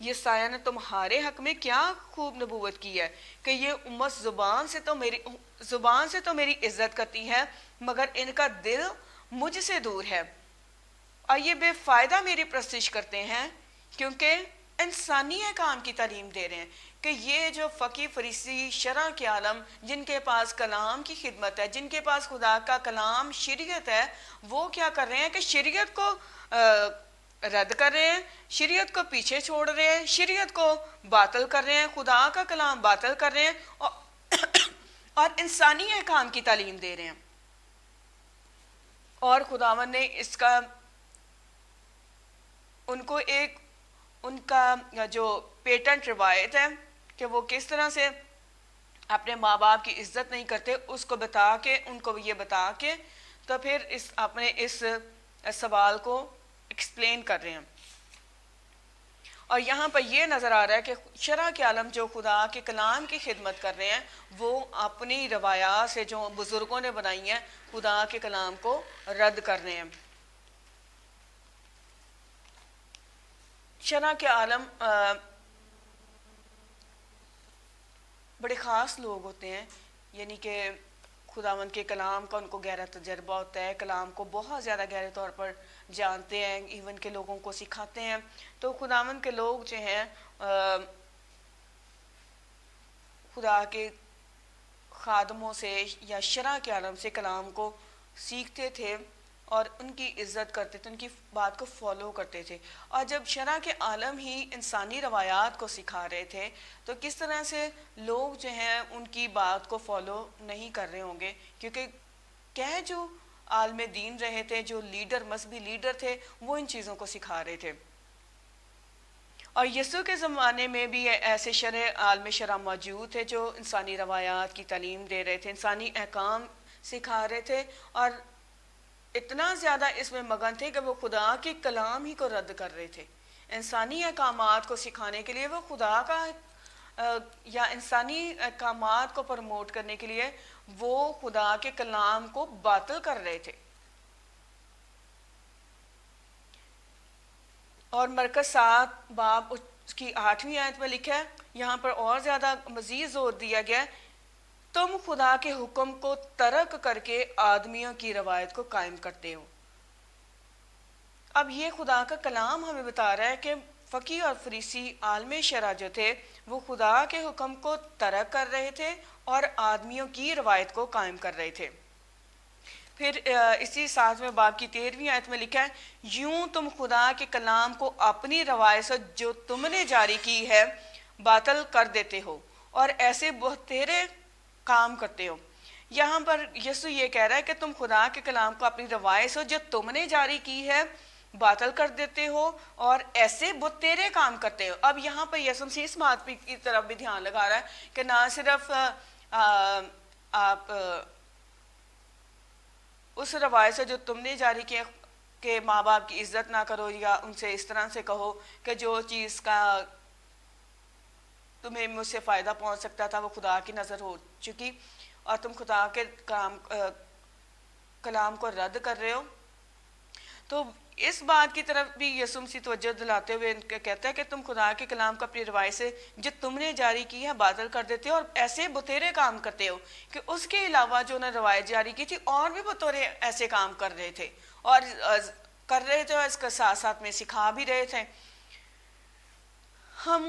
یہ سایہ نے تمہارے حق میں کیا خوب نبوت کی ہے کہ یہ امت زبان سے تو میری عزت کرتی ہے مگر ان کا دل مجھ سے دور ہے، اور یہ بے فائدہ میری پرستش کرتے ہیں کیونکہ انسانی احکام کی تعلیم دے رہے ہیں۔ کہ یہ جو فقی فریسی شرع کے عالم جن کے پاس کلام کی خدمت ہے، جن کے پاس خدا کا کلام شریعت ہے، وہ کیا کر رہے ہیں کہ شریعت کو رد کر رہے ہیں، شریعت کو پیچھے چھوڑ رہے ہیں، شریعت کو باطل کر رہے ہیں، خدا کا کلام باطل کر رہے ہیں اور انسانی احکام کی تعلیم دے رہے ہیں۔ اور خداوند نے اس کا ان کو ایک ان کا جو پیٹنٹ روایت ہے کہ وہ کس طرح سے اپنے ماں باپ کی عزت نہیں کرتے، اس کو بتا کے، ان کو یہ بتا کے تو پھر اپنے اس سوال کو ایکسپلین کر رہے ہیں۔ اور یہاں پر یہ نظر آ رہا ہے کہ شرع کے عالم جو خدا کے کلام کی خدمت کر رہے ہیں، وہ اپنی روایات سے جو بزرگوں نے بنائی ہیں خدا کے کلام کو رد کر رہے ہیں۔ شرع کے عالم بڑے خاص لوگ ہوتے ہیں، یعنی کہ خداوند کے کلام کا ان کو گہرا تجربہ ہوتا ہے، کلام کو بہت زیادہ گہرے طور پر جانتے ہیں، ایون کے لوگوں کو سکھاتے ہیں۔ تو خداوند کے لوگ جو ہیں خدا کے خادموں سے یا شرع کے عالم سے کلام کو سیکھتے تھے اور ان کی عزت کرتے تھے، ان کی بات کو فالو کرتے تھے۔ اور جب شرع کے عالم ہی انسانی روایات کو سکھا رہے تھے تو کس طرح سے لوگ جو ہیں ان کی بات کو فالو نہیں کر رہے ہوں گے، کیونکہ کہہ جو عالم دین رہے تھے، جو لیڈر مذہبی لیڈر تھے، وہ ان چیزوں کو سکھا رہے تھے۔ اور یسوع کے زمانے میں بھی ایسے عالم شرع موجود تھے جو انسانی روایات کی تعلیم دے رہے تھے، انسانی احکام سکھا رہے تھے، اور اتنا زیادہ اس میں مگن تھے کہ وہ خدا کے کلام ہی کو رد کر رہے تھے۔ انسانی احکامات کو سکھانے کے لیے وہ خدا کا یا انسانی احکامات کو پروموٹ کرنے کے لیے وہ خدا کے کلام کو باطل کر رہے تھے۔ اور مرکز 7 باب اس کی 8ویں آیت میں لکھا ہے، یہاں پر اور زیادہ مزید زور دیا گیا ہے، تم خدا کے حکم کو ترک کر کے آدمیوں کی روایت کو قائم کرتے ہو۔ اب یہ خدا کا کلام ہمیں بتا رہا ہے کہ فقی اور فریسی عالم شرع جو تھے وہ خدا کے حکم کو ترک کر رہے تھے اور آدمیوں کی روایت کو قائم کر رہے تھے۔ پھر اسی 7ویں باب کی 13ویں آیت میں لکھا ہے، یوں تم خدا کے کلام کو اپنی روایت جو تم نے جاری کی ہے باطل کر دیتے ہو اور ایسے بہتیرے کام کرتے ہو۔ یہاں پر یسوع یہ کہہ رہا ہے کہ تم خدا کے کلام کو اپنی روایت جو تم نے جاری کی ہے باطل کر دیتے ہو اور ایسے بہتیرے کام کرتے ہو۔ اب یہاں پر یسوع مسیح اس بات کی طرف بھی دھیان لگا رہا ہے کہ نہ صرف آپ اس روایت سے جو تم نے جاری کی کہ ماں باپ کی عزت نہ کرو یا ان سے اس طرح سے کہو کہ جو چیز کا تمہیں مجھ سے فائدہ پہنچ سکتا تھا وہ خدا کی نظر ہو چکی اور تم خدا کے کلام کو رد کر رہے ہو۔ تو اس بات کی طرف بھی یسوع مسیح توجہ دلاتے ہوئے کہتا ہے کہ تم خدا کے کلام کو اپنی روایت سے جو تم نے جاری کی ہے باطل کر دیتے ہو اور ایسے بتیرے کام کرتے ہو کہ اس کے علاوہ جو انہوں نے روایت جاری کی تھی اور بھی بطورے ایسے کام کر رہے تھے اور اس کے ساتھ ساتھ میں سکھا بھی رہے تھے۔ ہم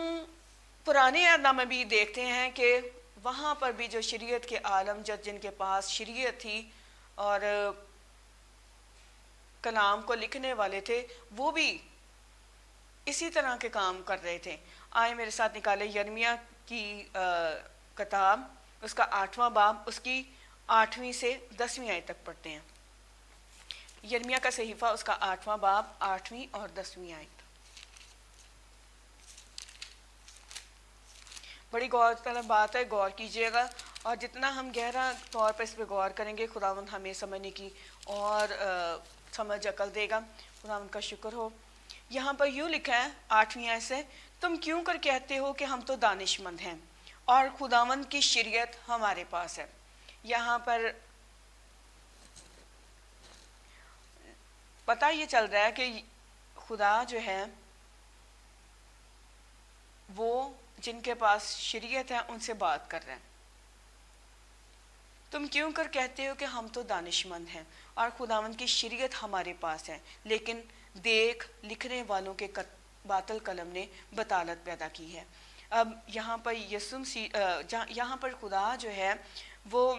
پرانے عہد نامے بھی دیکھتے ہیں کہ وہاں پر بھی جو شریعت کے عالم جن کے پاس شریعت تھی اور کلام کو لکھنے والے تھے وہ بھی اسی طرح کے کام کر رہے تھے۔ آئے میرے ساتھ نکالے یرمیہ کی کتاب، اس کا 8واں باب، اس کی 8ویں سے 10ویں آیت تک پڑھتے ہیں۔ یرمیہ کا صحیفہ اس کا 8واں باب، 8ویں اور 10ویں آیت۔ بڑی غور طلب بات ہے، غور کیجیے گا، اور جتنا ہم گہرا طور پر اس پہ غور کریں گے خداوند ہمیں سمجھنے کی اور سمجھ عقل دے گا۔ خداوند کا شکر ہو۔ یہاں پر یوں لکھا ہے 8ویں آیت سے، تم کیوں کر کہتے ہو کہ ہم تو دانش مند ہیں اور خداوند کی شریعت ہمارے پاس ہے۔ یہاں پر پتہ یہ چل رہا ہے کہ خدا جو ہے وہ جن کے پاس شریعت ہے ان سے بات کر رہے ہیں. تم کیوں کر کہتے ہو کہ ہم تو دانش مند ہیں اور خداوند کی شریعت ہمارے پاس ہے، لیکن دیکھ لکھنے والوں کے باطل قلم نے بطالت پیدا کی ہے. اب یہاں پر یہاں پر خدا جو ہے وہ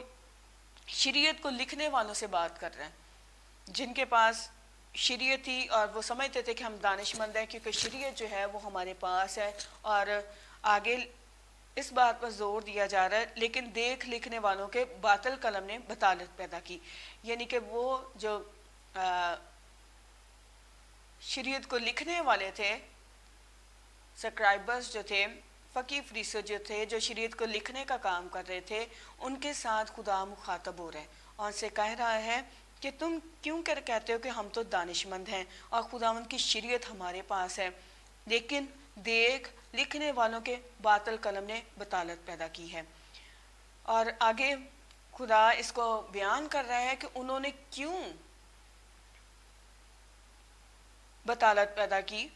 شریعت کو لکھنے والوں سے بات کر رہے ہیں جن کے پاس شریعت تھی اور وہ سمجھتے تھے کہ ہم دانش مند ہیں کیونکہ شریعت جو ہے وہ ہمارے پاس ہے. اور آگے اس بات پر زور دیا جا رہا ہے لیکن دیکھ لکھنے والوں کے باطل قلم نے بطالت پیدا کی، یعنی کہ وہ جو شریعت کو لکھنے والے تھے، سکرائبرز جو تھے، فقی فریسیوں جو تھے، جو شریعت کو لکھنے کا کام کر رہے تھے، ان کے ساتھ خدا مخاطب ہو رہا ہے اور ان سے کہہ رہا ہے کہ تم کیوں کر کہتے ہو کہ ہم تو دانش مند ہیں اور خداوند کی شریعت ہمارے پاس ہے، لیکن دیکھ لکھنے والوں کے باطل قلم نے بطالت پیدا کی ہے. اور آگے خدا اس کو بیان کر رہا ہے کہ انہوں نے کیوں بطالت پیدا کی.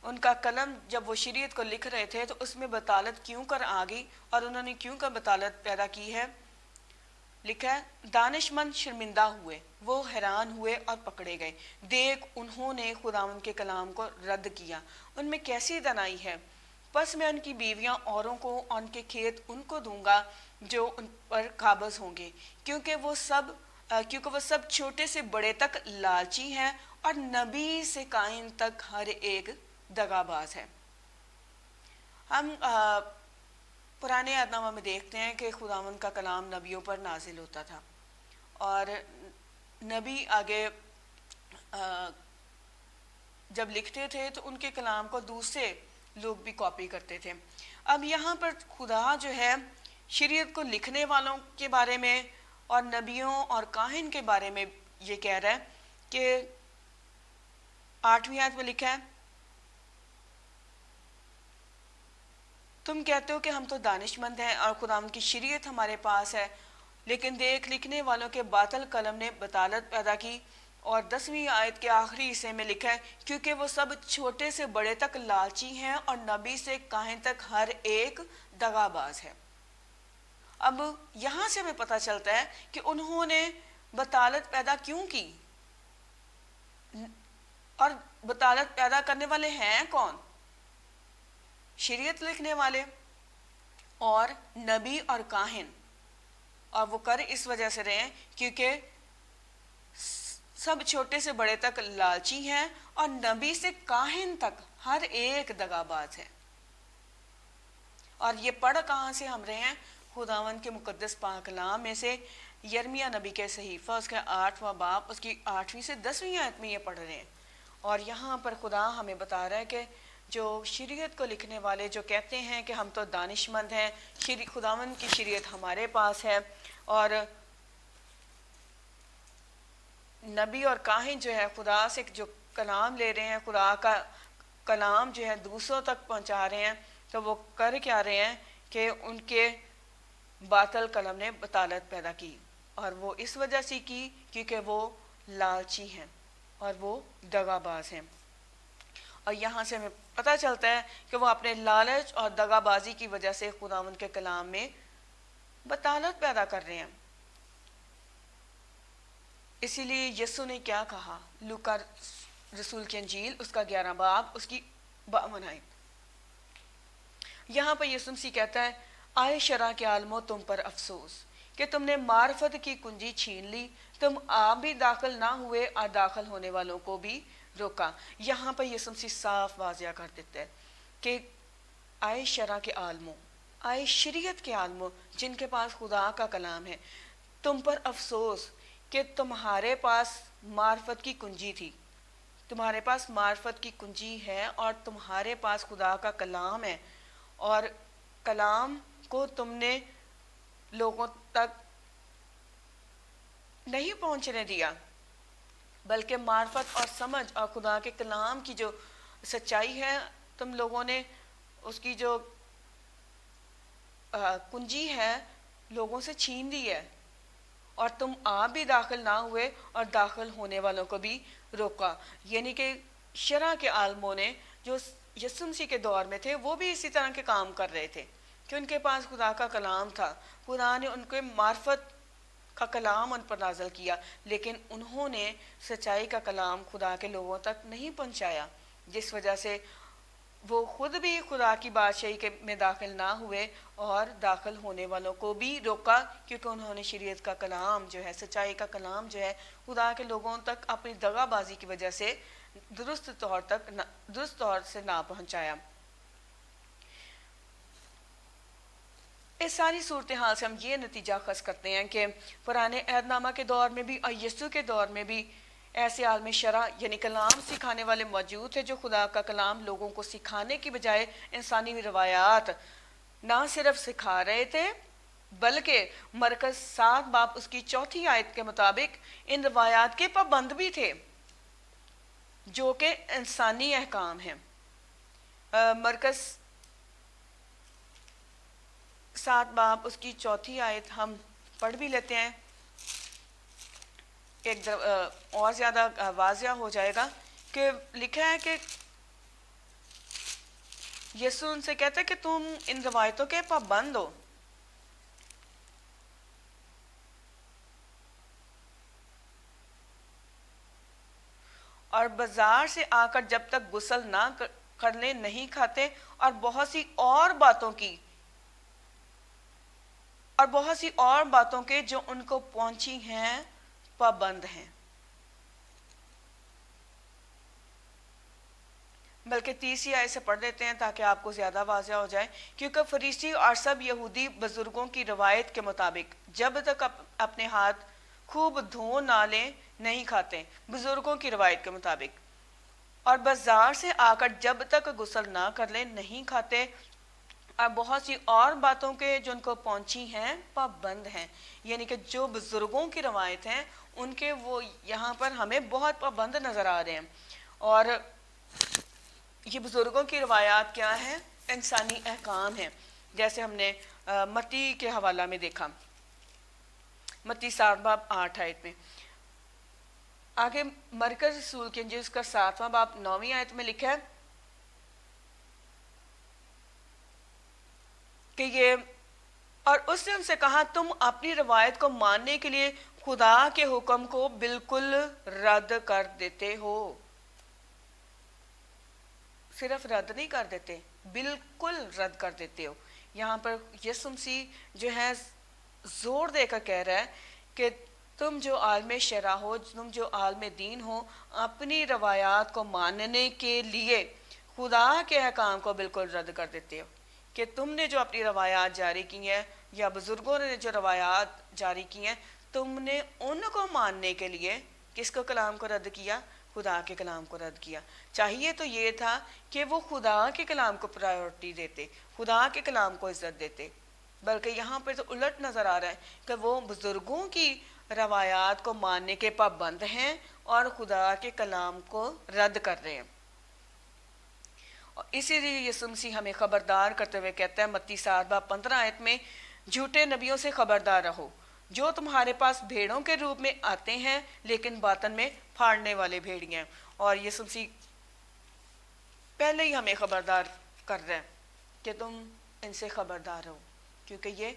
ان کا قلم جب وہ شریعت کو لکھ رہے تھے تو اس میں بطالت کیوں کر آ گئی اور انہوں نے کیوں کر بطالت پیدا کی ہے. لکھا ہے دانش مند شرمندہ ہوئے، وہ حیران ہوئے اور پکڑے گئے، دیکھ انہوں نے خداوند کے کلام کو رد کیا. ان میں کیسی دنائی ہے. پس میں ان کی بیویاں اوروں کو اور ان کے کھیت ان کو دوں گا جو ان پر قابض ہوں گے، کیونکہ وہ سب چھوٹے سے بڑے تک لالچی ہیں اور نبی سے کائن تک ہر ایک دغا باز ہے. ہم پرانے عہد نامہ میں دیکھتے ہیں کہ خداوند کا کلام نبیوں پر نازل ہوتا تھا اور نبی آگے جب لکھتے تھے تو ان کے کلام کو دوسرے لوگ بھی کاپی کرتے تھے. اب یہاں پر خدا جو ہے شریعت کو لکھنے والوں کے بارے میں اور نبیوں اور کاہن کے بارے میں یہ کہہ رہا ہے کہ 8ویں آیت میں لکھا ہے تم کہتے ہو کہ ہم تو دانش مند ہیں اور خداوند کی شریعت ہمارے پاس ہے، لیکن دیکھ لکھنے والوں کے باطل قلم نے بطالت پیدا کی. اور 10ویں آیت کے آخری حصے میں لکھا ہے کیونکہ وہ سب چھوٹے سے بڑے تک لالچی ہیں اور نبی سے کاہن تک ہر ایک دغا باز ہے. اب یہاں سے ہمیں پتہ چلتا ہے کہ انہوں نے بطالت پیدا کیوں کی اور بطالت پیدا کرنے والے ہیں کون؟ شریعت لکھنے والے اور نبی اور کاہن. اور وہ کر اس وجہ سے رہے ہیں کیونکہ سب چھوٹے سے بڑے تک لالچی ہیں اور نبی سے کاہن تک ہر ایک دغا باز ہے. اور یہ پڑھ کہاں سے ہم رہے ہیں؟ خداوند کے مقدس پاک کلام میں سے، یرمیہ نبی کے صحیفہ اس کا 8واں باب اس کی 8ویں سے 10ویں آیت میں یہ پڑھ رہے ہیں. اور یہاں پر خدا ہمیں بتا رہا ہے کہ جو شریعت کو لکھنے والے جو کہتے ہیں کہ ہم تو دانش مند ہیں، خداوند کی شریعت ہمارے پاس ہے، اور نبی اور کاہن جو ہے خدا سے جو کلام لے رہے ہیں، خدا کا کلام جو ہے دوسروں تک پہنچا رہے ہیں، تو وہ کر کیا رہے ہیں کہ ان کے باطل قلم نے بطالت پیدا کی. اور وہ اس وجہ سے کی کیونکہ وہ لالچی ہیں اور وہ دغا باز ہیں. اور یہاں سے ہمیں پتہ چلتا ہے کہ وہ اپنے لالچ اور دغا بازی کی وجہ سے خداوند کے کلام میں بطالت پیدا کر رہے ہیں. اسی لیے یسوع نے کیا کہا؟ لوکا رسول کی انجیل اس کا 11 باب اس کی 52 آیت. یہاں پر یسوع مسیح کہتا ہے آئے شرع کے عالموں تم پر افسوس کہ تم نے معرفت کی کنجی چھین لی، تم آپ بھی داخل نہ ہوئے اور داخل ہونے والوں کو بھی روکا. یہاں پر یسوع مسیح صاف واضح کر دیتا ہے کہ آئے شرع کے عالموں، آئے شریعت کے عالموں جن کے پاس خدا کا کلام ہے، تم پر افسوس کہ تمہارے پاس معرفت کی کنجی تھی، تمہارے پاس معرفت کی کنجی ہے اور تمہارے پاس خدا کا کلام ہے، اور کلام کو تم نے لوگوں تک نہیں پہنچنے دیا، بلکہ معرفت اور سمجھ اور خدا کے کلام کی جو سچائی ہے تم لوگوں نے اس کی جو کنجی ہے لوگوں سے چھین دی ہے، اور تم آپ بھی داخل نہ ہوئے اور داخل ہونے والوں کو بھی روکا. یعنی کہ شرع کے عالموں نے جو یسوع مسیح کے دور میں تھے وہ بھی اسی طرح کے کام کر رہے تھے کہ ان کے پاس خدا کا کلام تھا، خدا نے ان کے معرفت کا کلام ان پر نازل کیا، لیکن انہوں نے سچائی کا کلام خدا کے لوگوں تک نہیں پہنچایا، جس وجہ سے وہ خود بھی خدا کی بادشاہی میں داخل نہ ہوئے اور داخل ہونے والوں کو بھی روکا، کیونکہ انہوں نے شریعت کا کلام جو ہے، سچائی کا کلام جو ہے، خدا کے لوگوں تک اپنی دغا بازی کی وجہ سے درست طور سے نہ پہنچایا۔ اس ساری صورتحال سے ہم یہ نتیجہ اخذ کرتے ہیں کہ پرانے عہد نامہ کے دور میں بھی اور یسوع کے دور میں بھی ایسے عالم شرع یعنی کلام سکھانے والے موجود تھے، جو خدا کا کلام لوگوں کو سکھانے کی بجائے انسانی روایات نہ صرف سکھا رہے تھے، بلکہ مرکز 7 باب اس کی 4 آیت کے مطابق ان روایات کے پابند بھی تھے، جو کہ انسانی احکام ہیں۔ مرکز 7 باب اس کی 4 آیت ہم پڑھ بھی لیتے ہیں، ایک اور زیادہ واضح ہو جائے گا کہ لکھا ہے کہ یسوع ان سے کہتا ہے کہ تم ان روایتوں کے پابند ہو۔ اور بازار سے آ کر جب تک غسل نہ کر لیں نہیں کھاتے، اور بہت سی اور باتوں کے جو ان کو پہنچی ہیں پابند ہیں۔ بلکہ 30 آیت سے پڑھ لیتے ہیں تاکہ آپ کو زیادہ واضح ہو جائے۔ کیونکہ فریسی اور سب یہودی بزرگوں کی روایت کے مطابق جب تک اپنے ہاتھ خوب دھو نہ لیں نہیں کھاتے، بزرگوں کی روایت کے مطابق، اور بازار سے آ کر جب تک غسل نہ کر لیں نہیں کھاتے، اور بہت سی اور باتوں کے جو ان کو پہنچی ہیں پابند ہیں۔ یعنی کہ جو بزرگوں کی روایت ہیں ان کے وہ یہاں پر ہمیں بہت پابند نظر آ رہے ہیں۔ اور یہ بزرگوں کی روایات کیا ہیں؟ انسانی احکام ہیں، جیسے ہم نے متی کے حوالہ میں دیکھا، متی 7 باب 8 آیت میں۔ آگے مرکز رسول کے انجیل کا 7واں باب 9ویں آیت میں لکھا ہے کہ یہ اور اس نے ان سے کہا تم اپنی روایت کو ماننے کے لیے خدا کے حکم کو بالکل رد کر دیتے ہو۔ صرف رد نہیں کر دیتے، بالکل رد کر دیتے ہو۔ یہاں پر یسوع مسیح جو ہے زور دے کر کہہ رہا ہے کہ تم جو عالم شرع ہو، تم جو عالم دین ہو، اپنی روایات کو ماننے کے لیے خدا کے احکام کو بالکل رد کر دیتے ہو۔ کہ تم نے جو اپنی روایات جاری کی ہیں یا بزرگوں نے جو روایات جاری کی ہیں، تم نے ان کو ماننے کے لیے کس کو کلام کو رد کیا؟ خدا کے کلام کو رد کیا۔ چاہیے تو یہ تھا کہ وہ خدا کے کلام کو پرائیورٹی دیتے، خدا کے کلام کو عزت دیتے، بلکہ یہاں پہ تو الٹ نظر آ رہا ہے کہ وہ بزرگوں کی روایات کو ماننے کے پابند ہیں اور خدا کے کلام کو رد کر رہے ہیں۔ اور اسی لیے یسوع مسیح ہمیں خبردار کرتے ہوئے کہتا ہے متی 7 باب 15 آیت میں، جھوٹے نبیوں سے خبردار رہو جو تمہارے پاس بھیڑوں کے روپ میں آتے ہیں لیکن باطن میں پھاڑنے والے بھیڑیے ہیں۔ اور یسوع مسیح پہلے ہی ہمیں خبردار کر رہا ہے کہ تم ان سے خبردار رہو، کیونکہ یہ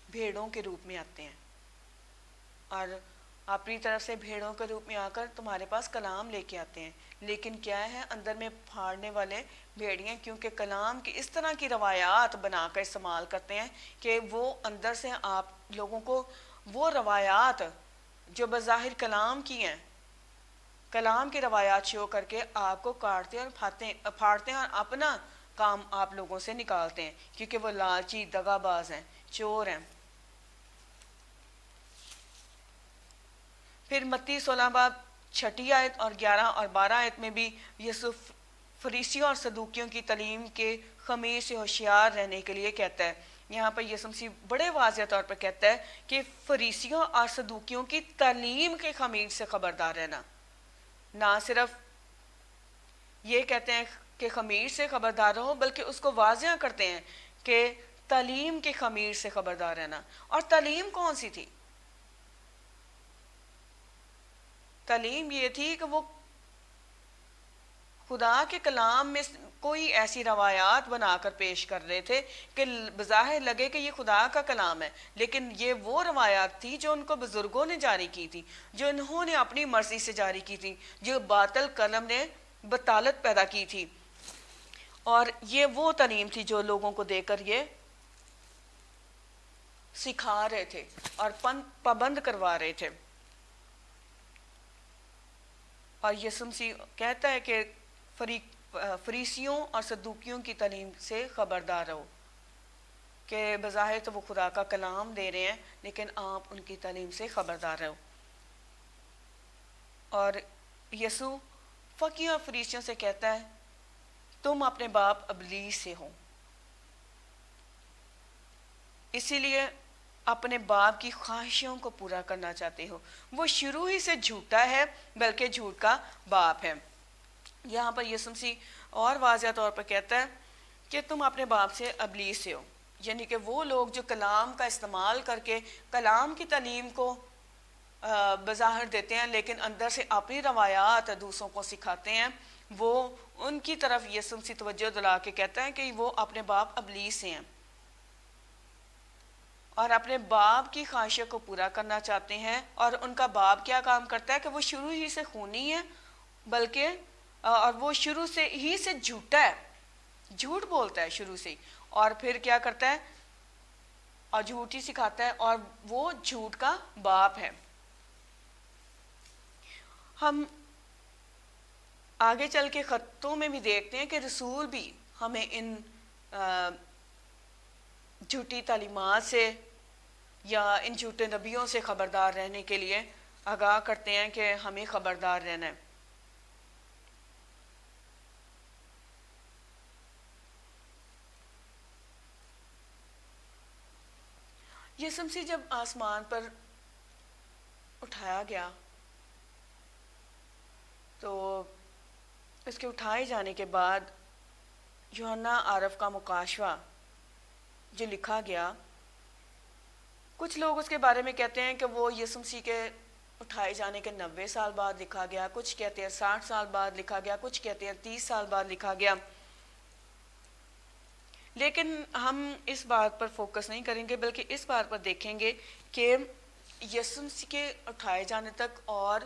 بھیڑوں کے روپ میں آتے ہیں اور اپنی طرف سے بھیڑوں کے روپ میں آ کر تمہارے پاس کلام لے کے آتے ہیں، لیکن کیا ہے اندر میں پھاڑنے والے بھیڑیے، کیونکہ کلام کی اس طرح کی روایات بنا کر استعمال کرتے ہیں کہ وہ اندر سے آپ لوگوں کو وہ روایات جو بظاہر کلام کی ہیں، کلام کی روایات شو کر کے آپ کو کاٹتے اور پھاڑتے ہیں اور اپنا کام آپ لوگوں سے نکالتے ہیں، کیونکہ وہ لالچی دغا باز ہیں، چور ہیں۔ پھر متی 16 باب 6 آیت اور 11 اور 12 آیت میں بھی یسوع فریسیوں اور صدوقیوں کی تعلیم کے خمیر سے ہوشیار رہنے کے لیے کہتا ہے۔ یہاں پر یسوع مسیح بڑے واضح طور پر کہتا ہے کہ فریسیوں اور صدوقیوں کی تعلیم کے خمیر سے خبردار رہنا، نہ صرف یہ کہتے ہیں کہ خمیر سے خبردار رہو، بلکہ اس کو واضح کرتے ہیں کہ تعلیم کے خمیر سے خبردار رہنا۔ اور تعلیم کون سی تھی؟ تعلیم یہ تھی کہ وہ خدا کے کلام میں کوئی ایسی روایات بنا کر پیش کر رہے تھے کہ بظاہر لگے کہ یہ خدا کا کلام ہے، لیکن یہ وہ روایات تھی جو ان کو بزرگوں نے جاری کی تھی، جو انہوں نے اپنی مرضی سے جاری کی تھی، جو باطل قلم نے بطالت پیدا کی تھی، اور یہ وہ تعلیم تھی جو لوگوں کو دے کر یہ سکھا رہے تھے اور پابند کروا رہے تھے۔ اور یسوع مسیح کہتا ہے کہ فریسیوں اور صدوقیوں کی تعلیم سے خبردار رہو، کہ بظاہر تو وہ خدا کا کلام دے رہے ہیں لیکن آپ ان کی تعلیم سے خبردار رہو۔ اور یسوع فقیہ اور فریسیوں سے کہتا ہے تم اپنے باپ ابلیس سے ہو، اسی لیے اپنے باپ کی خواہشوں کو پورا کرنا چاہتے ہو۔ وہ شروع ہی سے جھوٹا ہے، بلکہ جھوٹ کا باپ ہے۔ یہاں پر یسوع مسیح اور واضح طور پر کہتا ہے کہ تم اپنے باپ سے ابلیس سے ہو، یعنی کہ وہ لوگ جو کلام کا استعمال کر کے کلام کی تعلیم کو بظاہر دیتے ہیں لیکن اندر سے اپنی روایات دوسروں کو سکھاتے ہیں، وہ ان کی طرف یسوع مسیح توجہ دلا کے کہتا ہے کہ وہ اپنے باپ ابلیس سے ہیں اور اپنے باپ کی خواہشوں کو پورا کرنا چاہتے ہیں۔ اور ان کا باپ کیا کام کرتا ہے کہ وہ شروع ہی سے خونی ہے، بلکہ اور وہ شروع سے ہی سے جھوٹا ہے، جھوٹ بولتا ہے شروع سے، اور پھر کیا کرتا ہے اور جھوٹ ہی سکھاتا ہے، اور وہ جھوٹ کا باپ ہے۔ ہم آگے چل کے خطوں میں بھی دیکھتے ہیں کہ رسول بھی ہمیں ان جھوٹی تعلیمات سے یا ان جھوٹے نبیوں سے خبردار رہنے کے لیے آگاہ کرتے ہیں کہ ہمیں خبردار رہنا ہے۔ یسوع مسیح جب آسمان پر اٹھایا گیا تو اس کے اٹھائے جانے کے بعد یوحنا عارف کا مکاشفہ جو لکھا گیا، کچھ لوگ اس کے بارے میں کہتے ہیں کہ وہ یسوع مسیح کے اٹھائے جانے کے 90 سال بعد لکھا گیا، کچھ کہتے ہیں 60 سال بعد لکھا گیا، کچھ کہتے ہیں 30 سال بعد لکھا گیا۔ لیکن ہم اس بات پر فوکس نہیں کریں گے، بلکہ اس بات پر دیکھیں گے کہ یسوع مسیح کے اٹھائے جانے تک اور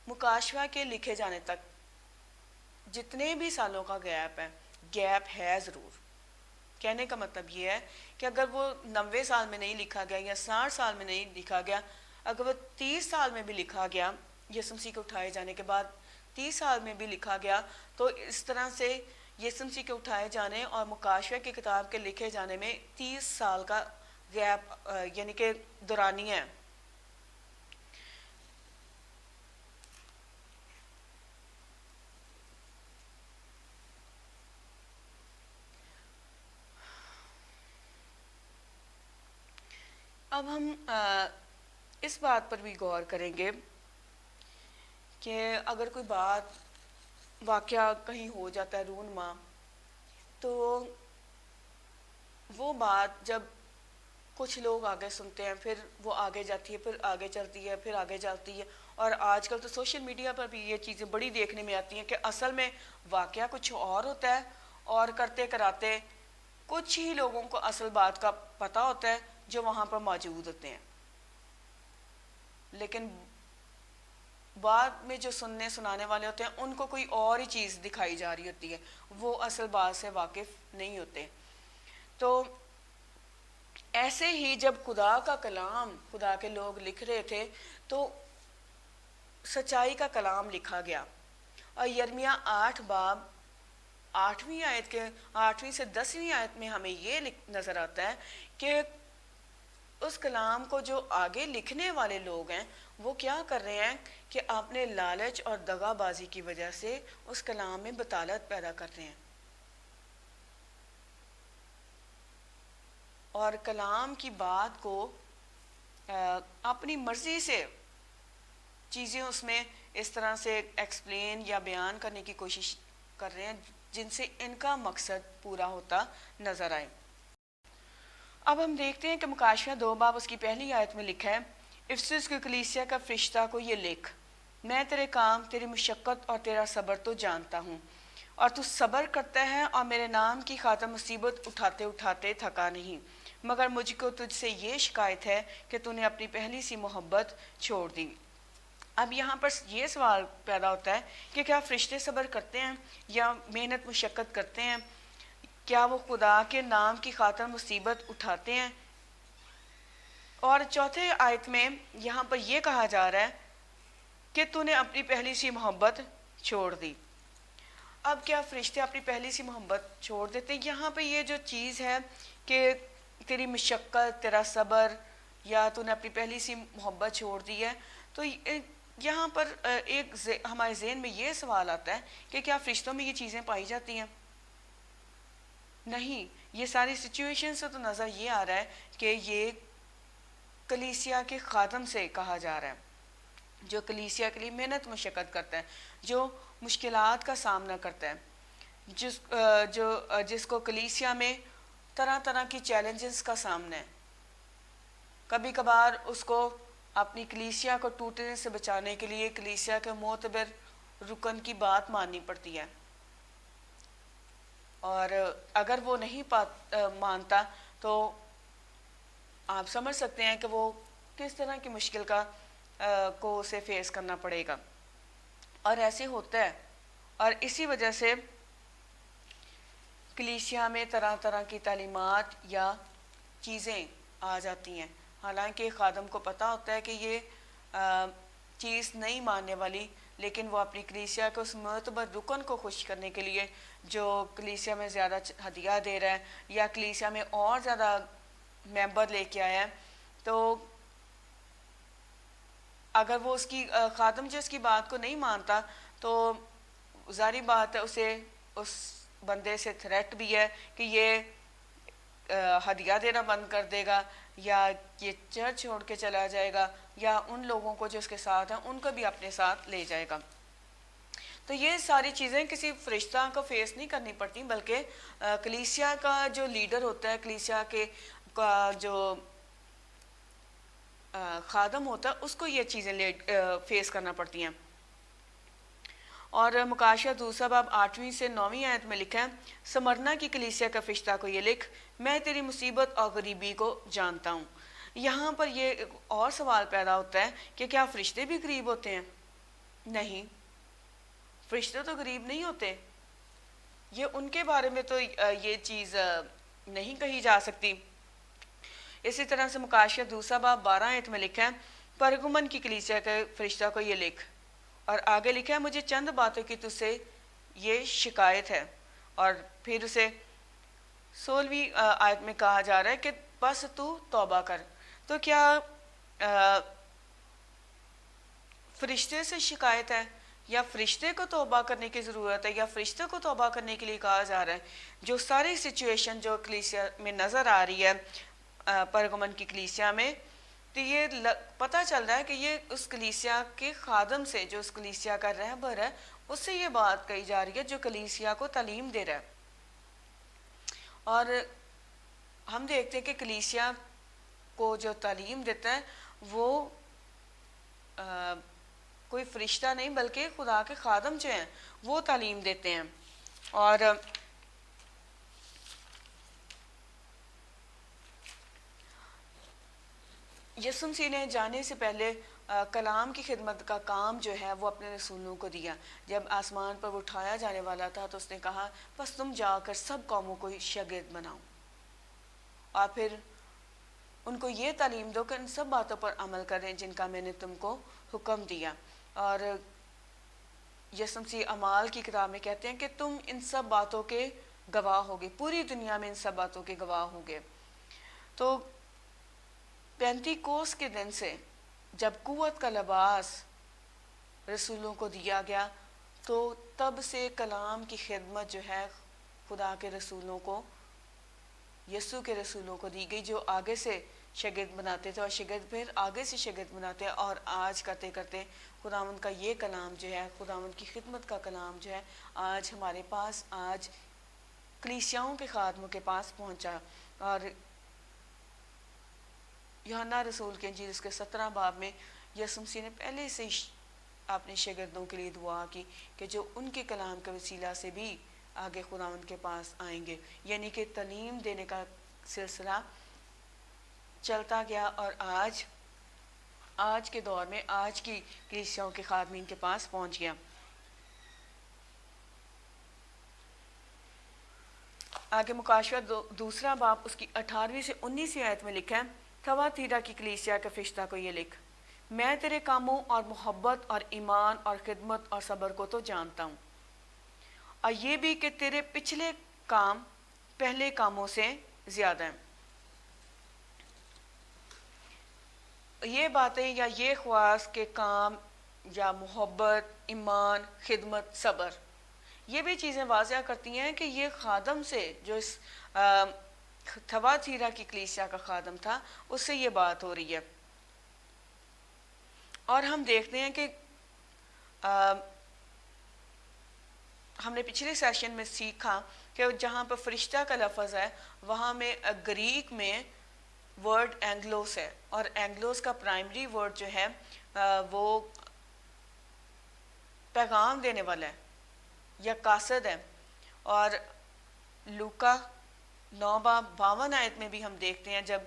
مکاشفہ کے لکھے جانے تک جتنے بھی سالوں کا گیپ ہے ضرور۔ کہنے کا مطلب یہ ہے کہ اگر وہ 90 سال میں نہیں لکھا گیا یا 60 سال میں نہیں لکھا گیا، اگر وہ 30 سال میں بھی لکھا گیا، یسوع مسیح کے اٹھائے جانے کے بعد 30 سال میں بھی لکھا گیا، تو اس طرح سے یسوع مسیح کے اٹھائے جانے اور مکاشفہ کی کتاب کے لکھے جانے میں 30 سال کا گیپ یعنی کہ دورانیہ ہے۔ اب ہم اس بات پر بھی غور کریں گے کہ اگر کوئی واقعہ کہیں ہو جاتا ہے رونما، تو وہ بات جب کچھ لوگ آگے سنتے ہیں، پھر وہ آگے جاتی ہے، پھر آگے چلتی ہے، پھر آگے جاتی ہے، اور آج کل تو سوشل میڈیا پر بھی یہ چیزیں بڑی دیکھنے میں آتی ہیں کہ اصل میں واقعہ کچھ اور ہوتا ہے، اور کرتے کراتے کچھ ہی لوگوں کو اصل بات کا پتہ ہوتا ہے جو وہاں پر موجود ہوتے ہیں، لیکن بعد میں جو سنانے والے ہوتے ہیں ان کو کوئی اور ہی چیز دکھائی جا رہی ہوتی ہے، وہ اصل بات سے واقف نہیں ہوتے۔ تو ایسے ہی جب خدا کا کلام خدا کے لوگ لکھ رہے تھے تو سچائی کا کلام لکھا گیا، اور یرمیہ 8 باب 8ویں آیت کے 8ویں سے 10ویں آیت میں ہمیں یہ نظر آتا ہے کہ اس کلام کو جو آگے لکھنے والے لوگ ہیں وہ کیا کر رہے ہیں کہ اپنے لالچ اور دغا بازی کی وجہ سے اس کلام میں بطالت پیدا کر رہے ہیں، اور کلام کی بات کو اپنی مرضی سے چیزیں اس میں اس طرح سے ایکسپلین یا بیان کرنے کی کوشش کر رہے ہیں جن سے ان کا مقصد پورا ہوتا نظر آئے۔ اب ہم دیکھتے ہیں کہ مکاشفہ 2 باب اس کی پہلی آیت میں لکھا ہے، افسس کی کلیسیا کا فرشتہ کو یہ لکھ، میں تیرے کام، تیری مشقت اور تیرا صبر تو جانتا ہوں، اور تو صبر کرتا ہے اور میرے نام کی خاطر مصیبت اٹھاتے اٹھاتے تھکا نہیں، مگر مجھ کو تجھ سے یہ شکایت ہے کہ تو نے اپنی پہلی سی محبت چھوڑ دی۔ اب یہاں پر یہ سوال پیدا ہوتا ہے کہ کیا فرشتے صبر کرتے ہیں یا محنت مشقت کرتے ہیں؟ کیا وہ خدا کے نام کی خاطر مصیبت اٹھاتے ہیں؟ اور چوتھے آیت میں یہاں پر یہ کہا جا رہا ہے کہ تو نے اپنی پہلی سی محبت چھوڑ دی۔ اب کیا فرشتے اپنی پہلی سی محبت چھوڑ دیتے؟ یہاں پہ یہ جو چیز ہے کہ تیری مشقت، تیرا صبر، یا تو نے اپنی پہلی سی محبت چھوڑ دی ہے، تو یہاں پر ایک ہمارے ذہن میں یہ سوال آتا ہے کہ کیا فرشتوں میں یہ چیزیں پائی جاتی ہیں؟ نہیں، یہ ساری سچویشن سے تو نظر یہ آ رہا ہے کہ یہ کلیسیا کے خادم سے کہا جا رہا ہے، جو کلیسیا کے لیے محنت مشقت کرتا ہے، جو مشکلات کا سامنا کرتا ہے، جس کو کلیسیا میں طرح طرح کی چیلنجز کا سامنا ہے۔ کبھی کبھار اس کو اپنی کلیسیا کو ٹوٹنے سے بچانے کے لیے کلیسیا کے معتبر رکن کی بات ماننی پڑتی ہے، اور اگر وہ نہیں مانتا تو آپ سمجھ سکتے ہیں کہ وہ کس طرح کی مشکل کو اسے فیس کرنا پڑے گا، اور ایسے ہوتا ہے۔ اور اسی وجہ سے کلیسیا میں طرح طرح کی تعلیمات یا چیزیں آ جاتی ہیں، حالانکہ خادم کو پتہ ہوتا ہے کہ یہ چیز نہیں ماننے والی، لیکن وہ اپنی کلیسیا کے اس معتبر رکن کو خوش کرنے کے لیے جو کلیسیا میں زیادہ ہدیہ دے رہا ہے یا کلیسیا میں اور زیادہ ممبر لے کے آیا ہے، تو اگر وہ اس کی خادم جو اس کی بات کو نہیں مانتا تو ظاہری بات ہے اسے اس بندے سے تھریٹ بھی ہے کہ یہ ہدیہ دینا بند کر دے گا، یا یہ چرچ چھوڑ کے چلا جائے گا، یا ان لوگوں کو جو اس کے ساتھ ہیں ان کو بھی اپنے ساتھ لے جائے گا۔ تو یہ ساری چیزیں کسی فرشتہ کو فیس نہیں کرنی پڑتی، بلکہ کلیسیا کا جو لیڈر ہوتا ہے، کلیسیا کا جو خادم ہوتا ہے، اس کو یہ چیزیں فیس کرنا پڑتی ہیں۔ اور مکاشفہ دوسرا باب 8ویں سے 9ویں آیت میں لکھا ہے، سمرنا کی کلیسیا کا فرشتہ کو یہ لکھ، میں تیری مصیبت اور غریبی کو جانتا ہوں۔ یہاں پر یہ ایک اور سوال پیدا ہوتا ہے کہ کیا فرشتے بھی غریب ہوتے ہیں؟ نہیں، فرشتے تو غریب نہیں ہوتے، یہ ان کے بارے میں تو یہ چیز نہیں کہی جا سکتی۔ اسی طرح سے مکاشفہ دوسرا باب 12 آیت میں لکھا ہے، پرگمن کی کلیسیا کے فرشتہ کو یہ لکھ، اور آگے لکھا ہے، مجھے چند باتوں کی تجھ سے یہ شکایت ہے، اور پھر اسے 16ویں آیت میں کہا جا رہا ہے کہ بس تو توبہ کر۔ تو کیا فرشتے سے شکایت ہے، یا فرشتے کو توبہ کرنے کی ضرورت ہے، یا فرشتے کو توبہ کرنے کے لیے کہا جا رہا ہے؟ جو ساری سچویشن جو کلیسیا میں نظر آ رہی ہے پرگمن کی کلیسیا میں، تو یہ پتہ چل رہا ہے کہ یہ اس کلیسیا کے خادم سے، جو اس کلیسیا کا رہبر ہے، اس سے یہ بات کہی جا رہی ہے جو کلیسیا کو تعلیم دے رہا ہے۔ اور ہم دیکھتے ہیں کہ کلیسیا کو جو تعلیم دیتا ہے وہ کوئی فرشتہ نہیں بلکہ خدا کے خادم جو ہیں وہ تعلیم دیتے ہیں۔ اور یسوع مسیح نے جانے سے پہلے کلام کی خدمت کا کام جو ہے وہ اپنے رسولوں کو دیا۔ جب آسمان پر وہ اٹھایا جانے والا تھا تو اس نے کہا، بس تم جا کر سب قوموں کو شاگرد بناؤ، اور پھر ان کو یہ تعلیم دو کہ ان سب باتوں پر عمل کریں جن کا میں نے تم کو حکم دیا۔ اور یسوع مسیح اعمال کی کتاب میں کہتے ہیں کہ تم ان سب باتوں کے گواہ ہوگے، پوری دنیا میں ان سب باتوں کے گواہ ہوگے۔ تو پینتی کوس کے دن سے جب قوت کا لباس رسولوں کو دیا گیا، تو تب سے کلام کی خدمت جو ہے خدا کے رسولوں کو، یسوع کے رسولوں کو دی گئی، جو آگے سے شاگرد بناتے تھے، اور شاگرد پھر آگے سے شاگرد بناتے ہیں، اور آج کرتے کرتے خداوند کا یہ کلام جو ہے، خداوند کی خدمت کا کلام جو ہے آج ہمارے پاس، آج کلیسیاؤں کے خادموں کے پاس پہنچا۔ اور یوحنا رسول کے انجیل اس کے 17 باب میں یسوع مسیح نے پہلے سے اپنے شاگردوں کے لیے دعا کی کہ جو ان کے کلام کے وسیلہ سے بھی آگے خداوند کے پاس آئیں گے، یعنی کہ تعلیم دینے کا سلسلہ چلتا گیا، اور آج کے دور میں آج کی کلیسیاؤں کے خادمین کے پاس پہنچ گیا۔ آگے مکاشفہ دوسرا باب اس کی 18 سے 19 آیت میں لکھا ہے، تھواتیرا کی کلیسیا کے فرشتہ کو یہ لکھ، میں تیرے کاموں اور محبت اور ایمان اور خدمت اور صبر کو تو جانتا ہوں، اور یہ بھی کہ تیرے پچھلے کام پہلے کاموں سے زیادہ ہیں۔ یہ باتیں یا یہ خواص کے کام یا محبت، ایمان، خدمت، صبر، یہ بھی چیزیں واضح کرتی ہیں کہ یہ خادم سے، جو اس تھواتیرا کی کلیسیا کا خادم تھا، اس سے یہ بات ہو رہی ہے۔ اور ہم دیکھتے ہیں کہ ہم نے پچھلے سیشن میں سیکھا کہ جہاں پر فرشتہ کا لفظ ہے وہاں میں گریک میں ورڈ اینگلوس ہے، اور اینگلوس کا پرائمری ورڈ جو ہے وہ پیغام دینے والا ہے یا قاصد ہے، اور لوکا 9:52 آیت میں بھی ہم دیکھتے ہیں جب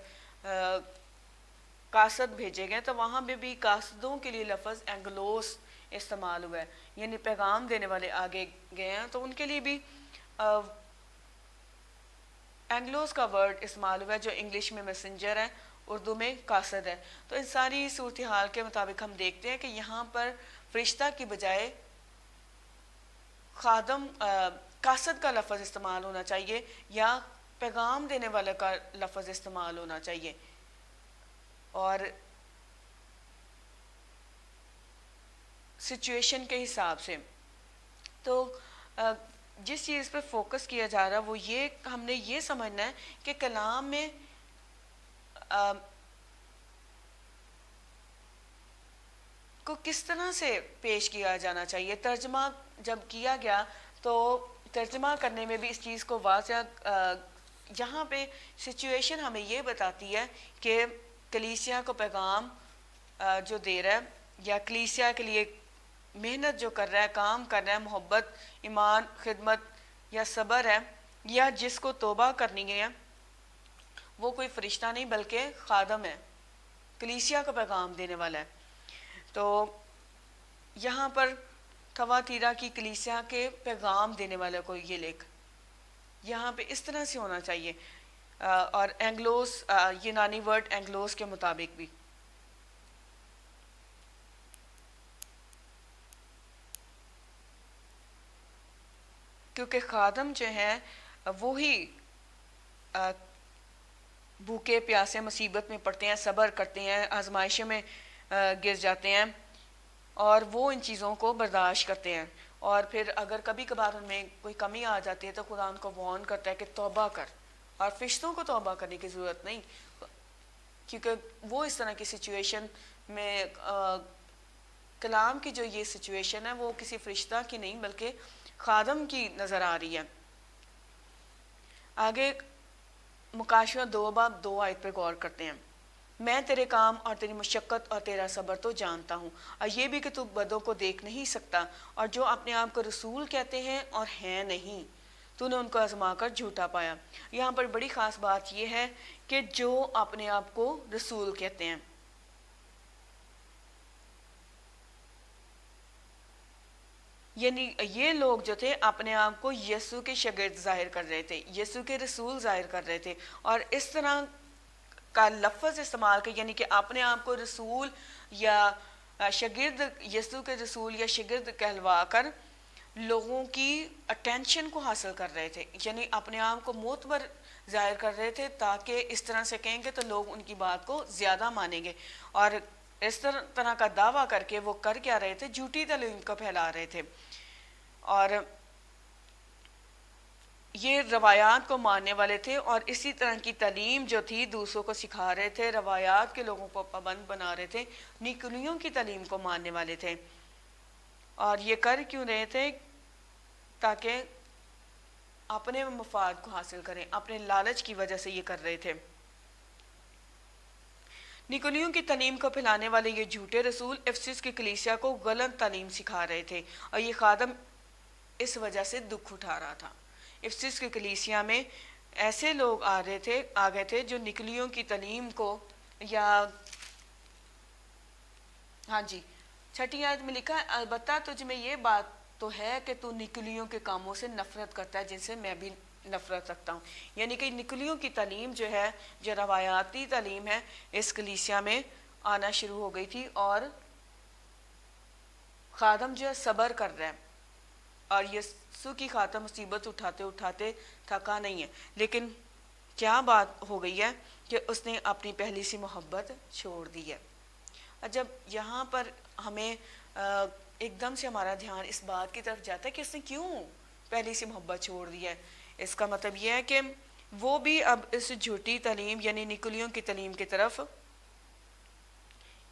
قاصد بھیجے گئے تو وہاں میں بھی قاصدوں کے لیے لفظ اینگلوس استعمال ہوا ہے، یعنی پیغام دینے والے آگے گئے ہیں تو ان کے لیے بھی اینگلوس کا ورڈ استعمال ہوا ہے، جو انگلش میں میسنجر ہے، اردو میں قاصد ہے۔ تو ان ساری صورتحال کے مطابق ہم دیکھتے ہیں کہ یہاں پر فرشتہ کی بجائے خادم قاصد کا لفظ استعمال ہونا چاہیے یا پیغام دینے والا کا لفظ استعمال ہونا چاہیے۔ اور سچویشن کے حساب سے تو جس چیز پہ فوکس کیا جا رہا ہے وہ یہ ہم نے یہ سمجھنا ہے کہ کلام میں کو کس طرح سے پیش کیا جانا چاہیے۔ ترجمہ جب کیا گیا تو ترجمہ کرنے میں بھی اس چیز کو واضح یہاں پہ سچویشن ہمیں یہ بتاتی ہے کہ کلیسیا کو پیغام جو دے رہا ہے یا کلیسیا کے لیے محنت جو کر رہا ہے، کام کر رہا ہے، محبت، ایمان، خدمت یا صبر ہے، یا جس کو توبہ کرنی ہے، وہ کوئی فرشتہ نہیں بلکہ خادم ہے، کلیسیا کو پیغام دینے والا ہے۔ تو یہاں پر تھواتیرا کی کلیسیا کے پیغام دینے والے کو یہ لکھ، یہاں پہ اس طرح سے ہونا چاہیے، اور اینگلوس یونانی ورڈ اینگلوس کے مطابق بھی۔ کیونکہ خادم جو ہیں وہی بھوکے پیاسے مصیبت میں پڑتے ہیں، صبر کرتے ہیں، آزمائشوں میں گر جاتے ہیں، اور وہ ان چیزوں کو برداشت کرتے ہیں، اور پھر اگر کبھی کبھار ان میں کوئی کمی آ جاتی ہے تو خدا ان کو وارن کرتا ہے کہ توبہ کر، اور فرشتوں کو توبہ کرنے کی ضرورت نہیں، کیونکہ وہ اس طرح کی سچویشن میں کلام کی جو یہ سچویشن ہے وہ کسی فرشتہ کی نہیں بلکہ خادم کی نظر آ رہی ہے۔ آگے مکاشفہ 2:2 آیت پہ غور کرتے ہیں، میں تیرے کام اور تیری مشقت اور تیرا صبر تو جانتا ہوں، اور یہ بھی کہ تو بدوں کو دیکھ نہیں سکتا، اور جو اپنے آپ کو رسول کہتے ہیں اور ہیں نہیں، تو نے ان کو آزما کر جھوٹا پایا۔ یہاں پر بڑی خاص بات یہ ہے کہ جو اپنے آپ کو رسول کہتے ہیں، یعنی یہ لوگ جو تھے اپنے آپ کو یسوع کے شاگرد ظاہر کر رہے تھے، یسوع کے رسول ظاہر کر رہے تھے، اور اس طرح کا لفظ استعمال کر، یعنی کہ اپنے آپ کو رسول یا شاگرد، یسوع کے رسول یا شاگرد کہلوا کر لوگوں کی اٹینشن کو حاصل کر رہے تھے، یعنی اپنے آپ کو معتبر ظاہر کر رہے تھے تاکہ اس طرح سے کہیں گے تو لوگ ان کی بات کو زیادہ مانیں گے، اور اس طرح کا دعویٰ کر کے وہ کر کیا رہے تھے، جھوٹی تعلیم کو پھیلا رہے تھے، اور یہ روایات کو ماننے والے تھے، اور اسی طرح کی تعلیم جو تھی دوسروں کو سکھا رہے تھے، روایات کے لوگوں کو پابند بنا رہے تھے، نیکولیوں کی تعلیم کو ماننے والے تھے، اور یہ کر کیوں رہے تھے؟ تاکہ اپنے مفاد کو حاصل کریں، اپنے لالچ کی وجہ سے یہ کر رہے تھے۔ نیکولیوں کی تعلیم کو پھیلانے والے یہ جھوٹے رسول افسس کی کلیسیا کو غلط تعلیم سکھا رہے تھے، اور یہ خادم اس وجہ سے دکھ اٹھا رہا تھا۔ افسس کی کلیسیا میں ایسے لوگ آ گئے تھے جو نکلیوں کی تعلیم کو یا ہاں جی 6 آیت میں لکھا ہے البتہ تجھ میں یہ بات تو ہے کہ تو نکلیوں کے کاموں سے نفرت کرتا ہے جن سے میں بھی نفرت رکھتا ہوں۔ یعنی کہ نکلیوں کی تعلیم جو ہے، جو روایاتی تعلیم ہے، اس کلیسیا میں آنا شروع ہو گئی تھی، اور خادم جو ہے صبر کر رہا ہے، اور یسوع کی خاطر مصیبت اٹھاتے اٹھاتے تھکا نہیں ہے، لیکن کیا بات ہو گئی ہے کہ اس نے اپنی پہلی سی محبت چھوڑ دی ہے۔ جب یہاں پر ہمیں ایک دم سے ہمارا دھیان اس بات کی طرف جاتا ہے کہ اس نے کیوں پہلی سی محبت چھوڑ دی ہے، اس کا مطلب یہ ہے کہ وہ بھی اب اس جھوٹی تعلیم یعنی نکلیوں کی تعلیم کی طرف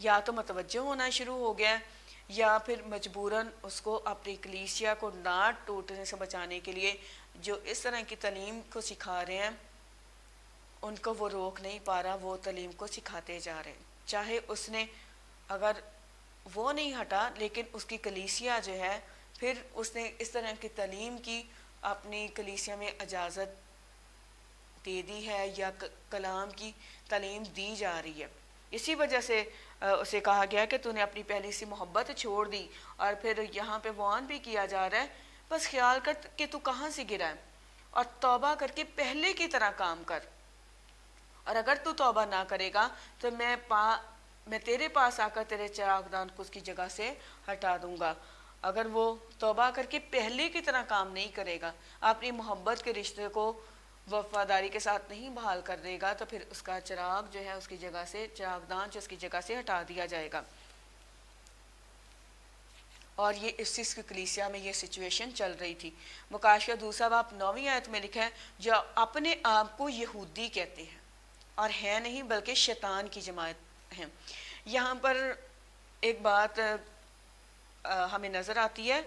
یا تو متوجہ ہونا شروع ہو گیا، یا پھر مجبوراً اس کو اپنی کلیسیا کو نہ ٹوٹنے سے بچانے کے لیے جو اس طرح کی تعلیم کو سکھا رہے ہیں ان کو وہ روک نہیں پا رہا، وہ تعلیم کو سکھاتے جا رہے ہیں۔ چاہے اس نے اگر وہ نہیں ہٹا، لیکن اس کی کلیسیا جو ہے پھر اس نے اس طرح کی تعلیم کی اپنی کلیسیا میں اجازت دے دی ہے، یا کلام کی تعلیم دی جا رہی ہے۔ اسی وجہ سے اسے کہا گیا کہ تو نے اپنی پہلی سی محبت چھوڑ دی، اور پھر یہاں پہ وان بھی کیا جا رہا ہے بس خیال کر کہ تو کہاں سے گرا ہے، اور توبہ کر کے پہلے کی طرح کام کر، اور اگر تو توبہ نہ کرے گا تو میں تیرے پاس آ کر تیرے چراغ دان کو اس کی جگہ سے ہٹا دوں گا۔ اگر وہ توبہ کر کے پہلے کی طرح کام نہیں کرے گا، اپنی محبت کے رشتے کو وفاداری کے ساتھ نہیں بحال کر دے گا، تو پھر اس کا چراغ جو ہے اس کی جگہ سے، چراغ دان جو اس کی جگہ سے ہٹا دیا جائے گا۔ اور یہ افسس کی کلیسیا میں یہ سچویشن چل رہی تھی۔ مکاشفہ 2:9 آیت میں لکھا ہے جو اپنے آپ کو یہودی کہتے ہیں اور ہے نہیں بلکہ شیطان کی جماعت ہیں۔ یہاں پر ایک بات ہمیں نظر آتی ہے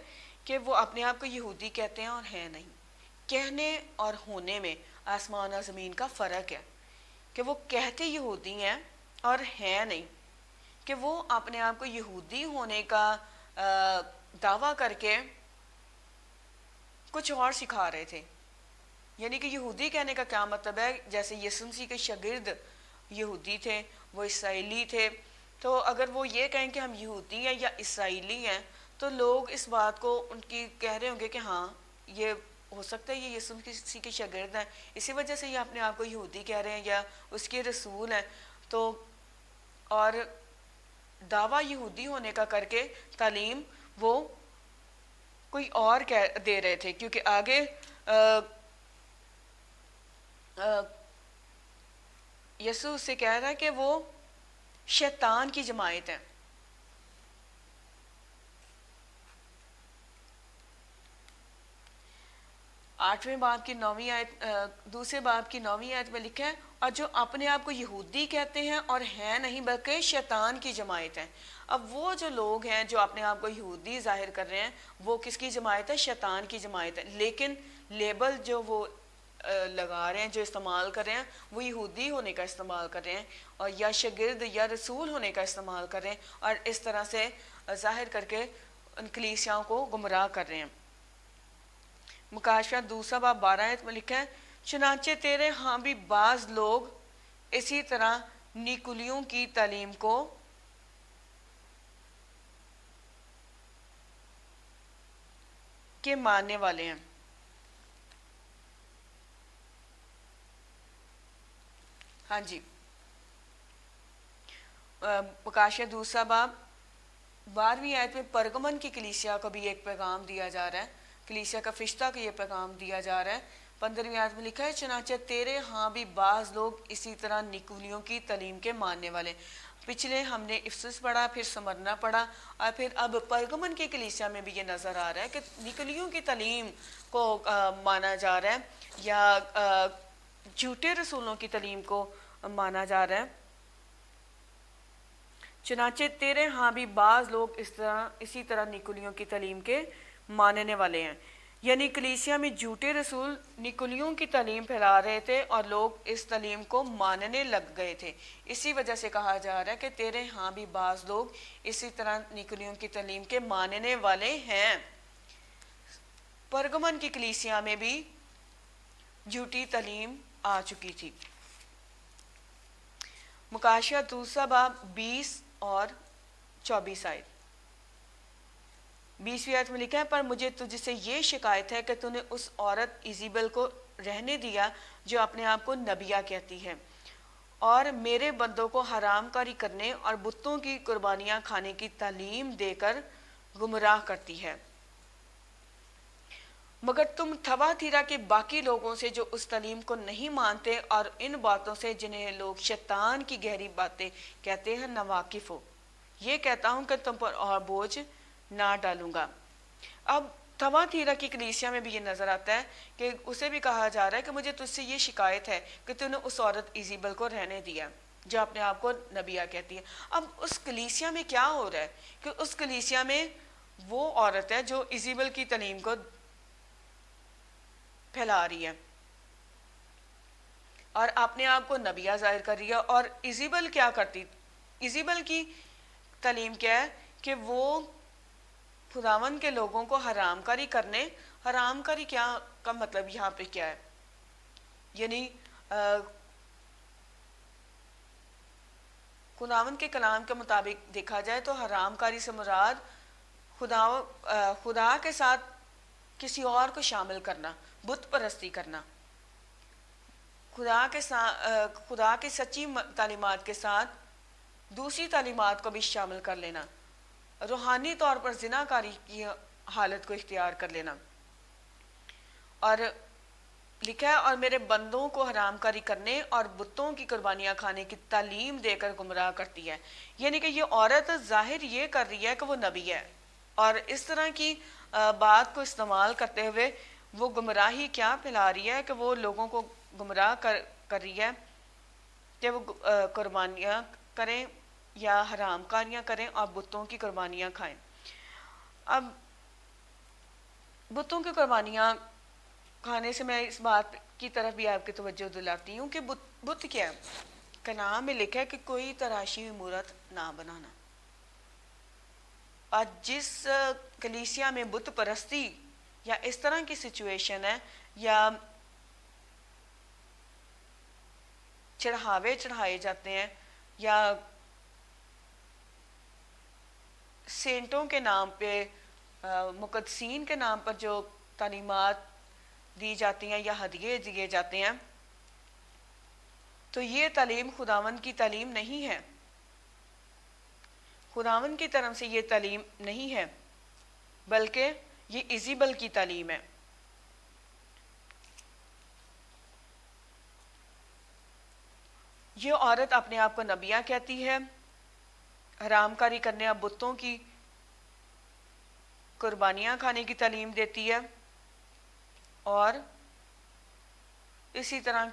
کہ وہ اپنے آپ کو یہودی کہتے ہیں اور ہے نہیں۔ کہنے اور ہونے میں آسمان اور زمین کا فرق ہے، کہ وہ کہتے یہودی ہیں اور ہے نہیں، کہ وہ اپنے آپ کو یہودی ہونے کا دعویٰ کر کے کچھ اور سکھا رہے تھے۔ یعنی کہ یہودی کہنے کا کیا مطلب ہے؟ جیسے یسوع مسیح کے شاگرد یہودی تھے، وہ اسرائیلی تھے، تو اگر وہ یہ کہیں کہ ہم یہودی ہیں یا اسرائیلی ہیں تو لوگ اس بات کو ان کی کہہ رہے ہوں گے کہ ہاں یہ ہو سکتا ہے یہ یسوع مسیح کے شاگرد ہیں، اسی وجہ سے یہ اپنے آپ کو یہودی کہہ رہے ہیں یا اس کے رسول ہیں۔ تو اور دعویٰ یہودی ہونے کا کر کے تعلیم وہ کوئی اور دے رہے تھے، کیونکہ آگے یسوع سے کہہ رہا ہے کہ وہ شیطان کی جماعت ہے۔ 8ویں باب کی 9ویں آیت، دوسرے باب کی 9ویں آیت میں لکھا ہے اور جو اپنے آپ کو یہودی کہتے ہیں اور ہیں نہیں بلکہ شیطان کی جماعت ہیں۔ اب وہ جو لوگ ہیں جو اپنے آپ کو یہودی ظاہر کر رہے ہیں وہ کس کی جماعت ہے؟ شیطان کی جماعت ہے، لیکن لیبل جو وہ لگا رہے ہیں، جو استعمال کر رہے ہیں، وہ یہودی ہونے کا استعمال کر رہے ہیں، اور یا شاگرد یا رسول ہونے کا استعمال کر رہے ہیں، اور اس طرح سے ظاہر کر کے ان کلیسیاؤں کو گمراہ کر رہے ہیں۔ مکاشفہ 2:12 آیت میں لکھا ہے چنانچہ تیرے ہاں بھی بعض لوگ اسی طرح نیکولیوں کی تعلیم کو کے ماننے والے ہیں۔ ہاں جی، مکاشفہ 2:12 آیت میں پرگمن کی کلیسیا کو بھی ایک پیغام دیا جا رہا ہے، کلیسیا کا فرشتہ کو یہ پیغام دیا جا رہا ہے۔ 15ویں آیت میں لکھا ہے چنانچہ تیرے ہاں بھی بعض لوگ اسی طرح نکولیوں کی تعلیم کے ماننے والے۔ پچھلے ہم نے افسس پڑھا، پھر سمرنا پڑھا، اور پھر اب پرگمن کی کلیسیا میں بھی یہ نظر آ رہا ہے کہ نکولیوں کی تعلیم کو مانا جا رہا ہے یا جھوٹے رسولوں کی تعلیم کو مانا جا رہا ہے۔ چنانچہ تیرے ہاں بھی بعض لوگ اسی طرح نکولیوں کی تعلیم کے ماننے والے ہیں، یعنی کلیسیا میں جھوٹے رسول نکولیوں کی تعلیم پھیلا رہے تھے اور لوگ اس تعلیم کو ماننے لگ گئے تھے۔ اسی وجہ سے کہا جا رہا ہے کہ تیرے ہاں بھی بعض لوگ اسی طرح نکولیوں کی تعلیم کے ماننے والے ہیں۔ پرگمن کی کلیسیا میں بھی جھوٹی تعلیم آ چکی تھی۔ مکاشفہ دوسرا باب 20 اور 24 آیت۔ 20ویں آیت میں لکھا ہے، پر مجھے تجھ سے یہ شکایت ہے کہ تو نے اس عورت ایزیبل کو رہنے دیا جو اپنے آپ کو نبیہ کہتی ہے اور میرے بندوں کو حرام کاری کرنے اور بتوں کی قربانیاں کھانے کی تعلیم دے کر گمراہ کرتی ہے، مگر تم تھواتیرا کے باقی لوگوں سے جو اس تعلیم کو نہیں مانتے اور ان باتوں سے جنہیں لوگ شیطان کی گہری باتیں کہتے ہیں ناواقف ہو، یہ کہتا ہوں کہ تم پر اور بوجھ نہ ڈالوں گا۔ اب تھواتیرا کی کلیسیا میں بھی یہ نظر آتا ہے کہ اسے بھی کہا جا رہا ہے کہ مجھے تجھ سے یہ شکایت ہے کہ تو نے اس عورت ایزیبل کو رہنے دیا جو اپنے آپ کو نبیہ کہتی ہے۔ اب اس کلیسیا میں کیا ہو رہا ہے کہ اس کلیسیا میں وہ عورت ہے جو ایزیبل کی تعلیم کو پھیلا رہی ہے اور اپنے آپ کو نبیہ ظاہر کر رہی ہے، اور ایزیبل کیا کرتی؟ ایزیبل کی تعلیم کیا ہے کہ وہ خداوند کے لوگوں کو حرام کاری کرنے، حرام کاری کیا کا مطلب یہاں پہ کیا ہے؟ یعنی خداوند کے کلام کے مطابق دیکھا جائے تو حرام کاری سے مراد خدا کے ساتھ کسی اور کو شامل کرنا، بت پرستی کرنا، خدا کی سچی تعلیمات کے ساتھ دوسری تعلیمات کو بھی شامل کر لینا، روحانی طور پر زنا کاری کی حالت کو اختیار کر لینا۔ اور لکھا ہے، اور میرے بندوں کو حرام کاری کرنے اور بتوں کی قربانیاں کھانے کی تعلیم دے کر گمراہ کرتی ہے۔ یعنی کہ یہ عورت ظاہر یہ کر رہی ہے کہ وہ نبی ہے، اور اس طرح کی بات کو استعمال کرتے ہوئے وہ گمراہی کیا پھیلا رہی ہے کہ وہ لوگوں کو گمراہ کر رہی ہے کہ وہ قربانیاں کریں یا حرام کاریاں کریں اور بتوں کی قربانیاں کھائیں۔ اب بتوں کی قربانیاں کھانے سے میں اس بات کی طرف بھی آپ کی توجہ دلاتی ہوں کہ بت کیا ہے؟ کلام میں لکھا ہے کہ کوئی تراشی ہوئی مورت نہ بنانا۔ اور جس کلیسیا میں بت پرستی یا اس طرح کی سچویشن ہے یا چڑھاوے چڑھائے جاتے ہیں یا سینٹوں کے نام پہ، مقدسین کے نام پر جو تعلیمات دی جاتی ہیں یا ہدیے دیے جاتے ہیں، تو یہ تعلیم خداوند کی تعلیم نہیں ہے، خداوند کی طرف سے یہ تعلیم نہیں ہے، بلکہ یہ ایزیبل کی تعلیم ہے۔ یہ عورت اپنے آپ کو نبیہ کہتی ہے، حرام کاری کرنے اور بتوں کی قربانیاں کھانے کی تعلیم دیتی ہے، اور اسی طرح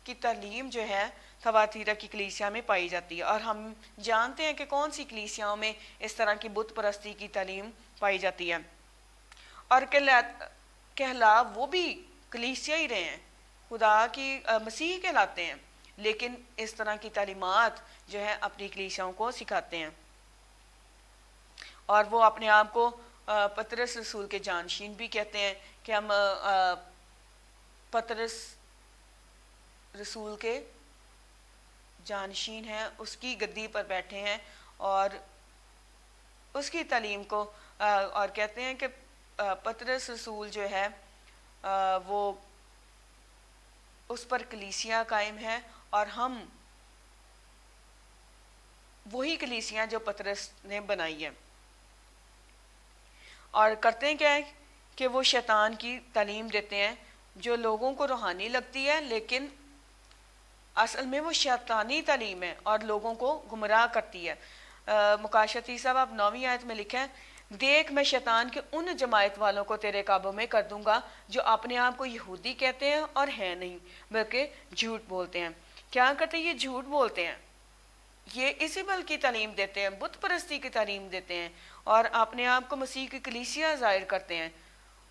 کی تعلیم جو ہے تھواتیرا کی کلیسیا میں پائی جاتی ہے، اور ہم جانتے ہیں کہ کون سی کلیسیاؤں میں اس طرح کی بت پرستی کی تعلیم پائی جاتی ہے، اور کہلا وہ بھی کلیسیا ہی رہے ہیں، خدا کی مسیح کہلاتے ہیں، لیکن اس طرح کی تعلیمات جو ہے اپنی کلیسیاؤں کو سکھاتے ہیں، اور وہ اپنے آپ کو پطرس رسول کے جانشین بھی کہتے ہیں کہ ہم پطرس رسول کے جانشین ہیں، اس کی گدی پر بیٹھے ہیں اور اس کی تعلیم کو اور کہتے ہیں کہ پطرس رسول جو ہے وہ اس پر کلیسیا قائم ہے، اور ہم وہی کلیسیا جو پطرس نے بنائی ہے، اور کرتے ہیں کیا ہے کہ وہ شیطان کی تعلیم دیتے ہیں جو لوگوں کو روحانی لگتی ہے، لیکن اصل میں وہ شیطانی تعلیم ہے اور لوگوں کو گمراہ کرتی ہے۔ مکاشفہ 30 باب 9 آیت میں لکھا ہے، دیکھ میں شیطان کے ان جماعت والوں کو تیرے قابو میں کر دوں گا جو اپنے آپ کو یہودی کہتے ہیں اور ہیں نہیں بلکہ جھوٹ بولتے ہیں۔ کیا کرتے ہیں؟ یہ جھوٹ بولتے ہیں، یہ ایزیبل کی تعلیم دیتے ہیں، بت پرستی کی تعلیم دیتے ہیں، اور اپنے آپ کو مسیح کی کلیسیا ظاہر کرتے ہیں،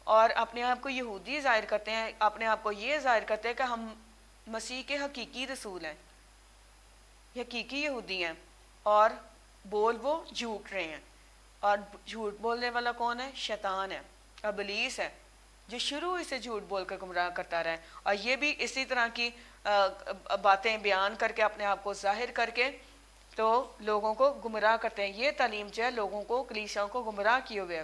اور اپنے آپ کو یہودی ظاہر کرتے ہیں، اپنے آپ کو یہ ظاہر کرتے ہیں کہ ہم مسیح کے حقیقی رسول ہیں، حقیقی یہودی ہیں، اور بول وہ جھوٹ رہے ہیں، اور جھوٹ بولنے والا کون ہے؟ شیطان ہے، ابلیس ہے۔ جو شروع سے جھوٹ بول کر گمراہ کرتا رہا ہے، اور یہ بھی اسی طرح کی باتیں بیان کر کے اپنے آپ کو ظاہر کر کے تو لوگوں کو گمراہ کرتے ہیں۔ یہ تعلیم جو ہے لوگوں کو، کلیسیاؤں کو گمراہ کیے ہوئے ہے۔